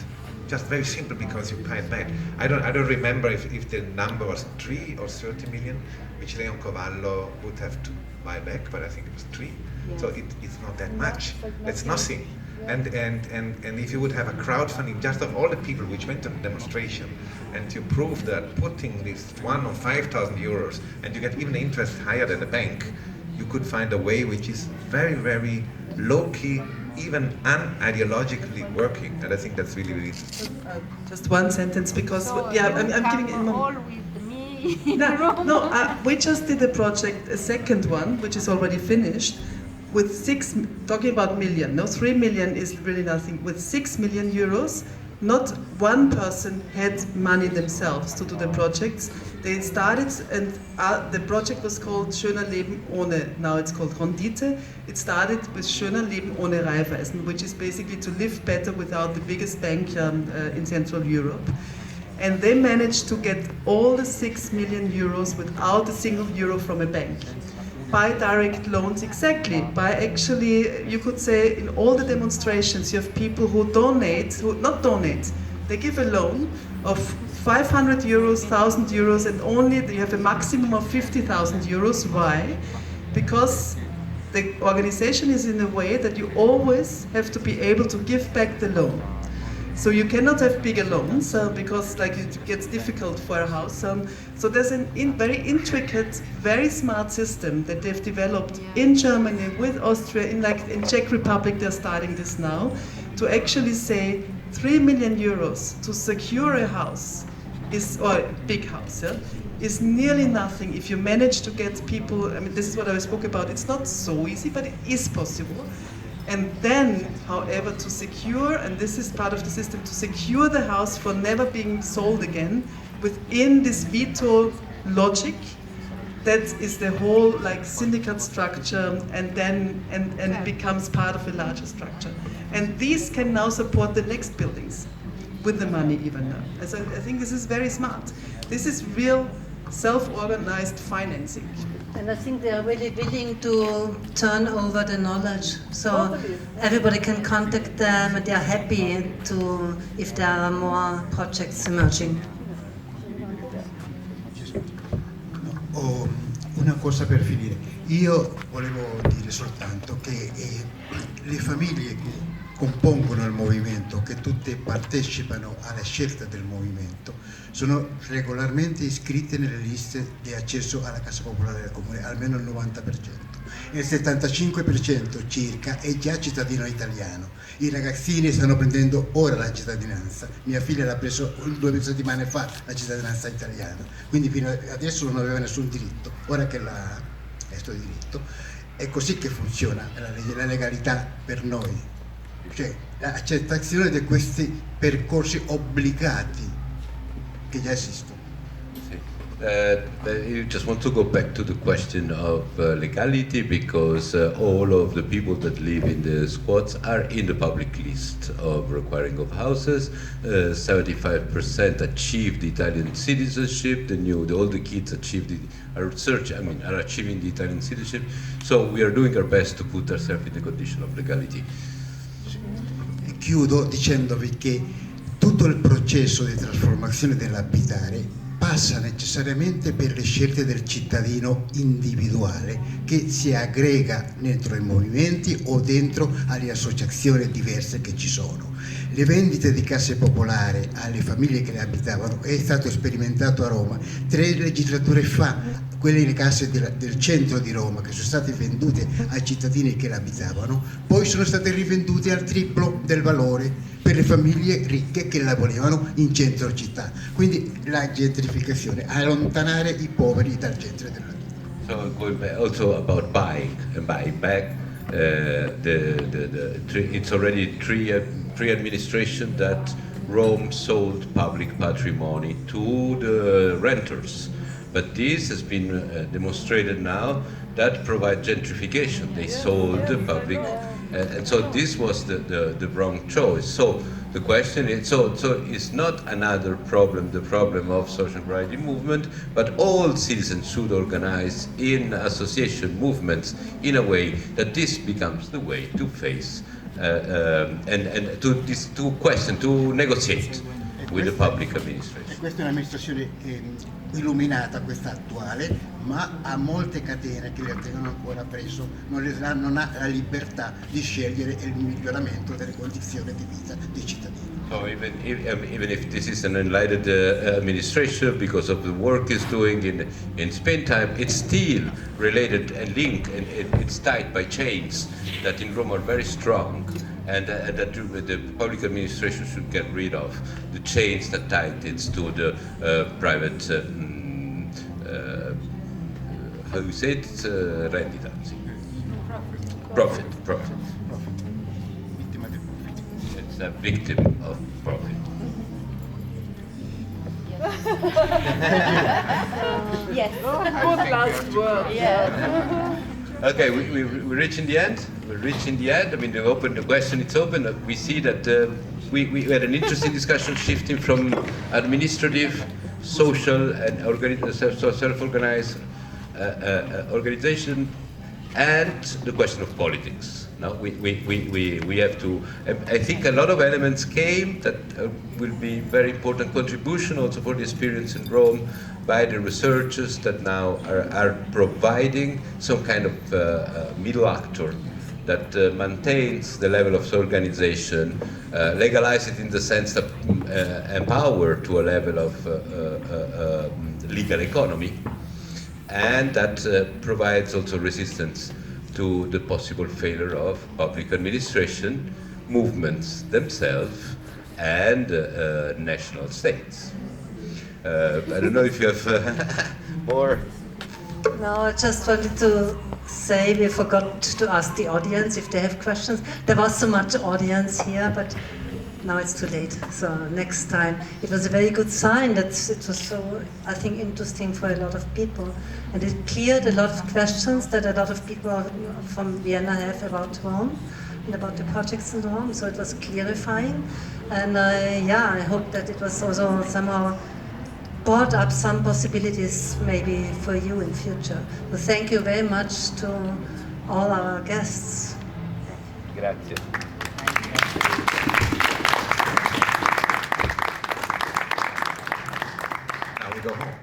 Just very simple, because you pay it back. I don't remember if the number was 3 or 30 million, which Leoncavallo would have to buy back, but I think it was 3. Yes. So it's not that much. That's nothing. And if you would have a crowdfunding just of all the people which went to the demonstration, and you prove that putting this 1 or 5,000 euros, and you get even interest higher than the bank, you could find a way which is very low-key, even unideologically working, and I think that's really interesting. Just one sentence, because I'm giving it all with me. We just did a project, a second one, which is already finished, with 3 million is really nothing. With 6 million euros, not one person had money themselves to do the projects. They started, and the project was called Schöner Leben ohne, now it's called Rendite. It started with Schöner Leben ohne Raiffeisen, which is basically to live better without the biggest bank in Central Europe. And they managed to get all the 6 million euros without a single euro from a bank. By direct loans, exactly. By actually, you could say, in all the demonstrations, you have people who they give a loan of 500 euros, 1,000 euros, and only you have a maximum of 50,000 euros. Why? Because the organization is in a way that you always have to be able to give back the loan. So you cannot have bigger loans because it gets difficult for a house. So there's a very intricate, very smart system that they've developed in Germany with Austria. In Czech Republic, they're starting this now, to actually say 3 million euros to secure a house or a big house, is nearly nothing if you manage to get people. I mean, this is what I spoke about. It's not so easy, but it is possible. And then, however, to secure, and this is part of the system, to secure the house for never being sold again within this veto logic, that is the whole syndicate structure, and becomes part of a larger structure. And these can now support the next buildings with the money even now. So I think this is very smart. This is real self-organized financing. And I think they are really willing to turn over the knowledge, so everybody can contact them, and they are happy if there are more projects emerging. Ho una cosa per finire. Io volevo dire soltanto che le famiglie che compongono il movimento, che tutte partecipano alla scelta del movimento, sono regolarmente iscritte nelle liste di accesso alla Cassa Popolare del Comune, almeno il 90%. Il 75% circa è già cittadino italiano. I ragazzini stanno prendendo ora la cittadinanza. Mia figlia l'ha preso 2 settimane fa la cittadinanza italiana, quindi fino adesso non aveva nessun diritto. Ora che l'ha questo diritto, è così che funziona la legalità per noi. Cioè l'accettazione di questi percorsi obbligati che già esistono. I just want to go back to the question of legality, because all of the people that live in the squats are in the public list of requiring of houses. 75% achieved Italian citizenship. All the kids are achieving the Italian citizenship. So we are doing our best to put ourselves in the condition of legality. Chiudo dicendovi che tutto il processo di trasformazione dell'abitare passa necessariamente per le scelte del cittadino individuale che si aggrega dentro i movimenti o dentro alle associazioni diverse che ci sono. Le vendite di case popolari alle famiglie che le abitavano è stato sperimentato a Roma 3 legislature fa. quelle le case del centro di Roma che sono state vendute ai cittadini che l'abitavano, poi sono state rivendute al triplo del valore per le famiglie ricche che la volevano in centro città. Quindi la gentrificazione, allontanare i poveri dal centro della città. So going back, also about buying and buying back, it's already three administrations that Rome sold public patrimony to the renters. But this has been demonstrated now that provide gentrification. They sold the public, and so this was the wrong choice. So the question is, so it's not another problem, the problem of social variety movement, but all citizens should organize in association movements in a way that this becomes the way to face and to negotiate with the public administration. Questa è un'amministrazione illuminata, questa attuale, ma ha molte catene che le tengono ancora preso, non ha la libertà di scegliere il miglioramento delle condizioni di vita dei cittadini. So even if this is an enlightened administration because of the work it's doing in Spain time, it's still related and linked, and it's tied by chains that in Rome are very strong, and that the public administration should get rid of the chains that tied it to the private how do you say it? Rendita. Profit. It's a victim of profit. Yes. Good last word. Yeah. Okay, we're reaching the end. We're reaching the end. I mean, the question is open. We see that we had an interesting discussion shifting from administrative, social, and self-organized organization, and the question of politics. Now we have to. I think a lot of elements came that will be very important contribution also for the experience in Rome by the researchers that now are providing some kind of middle actor that maintains the level of organization, legalize it in the sense that empower to a level of legal economy, and that provides also resistance to the possible failure of public administration, movements themselves, and national states. I don't know if you have more. No, I just wanted to say we forgot to ask the audience if they have questions. There was so much audience here, but now it's too late. So next time. It was a very good sign that it was so, I think, interesting for a lot of people. And it cleared a lot of questions that a lot of people from Vienna have about Rome and about the projects in Rome. So it was clarifying. And I hope that it was also somehow brought up some possibilities maybe for you in future. So thank you very much to all our guests. Grazie. Now we go home.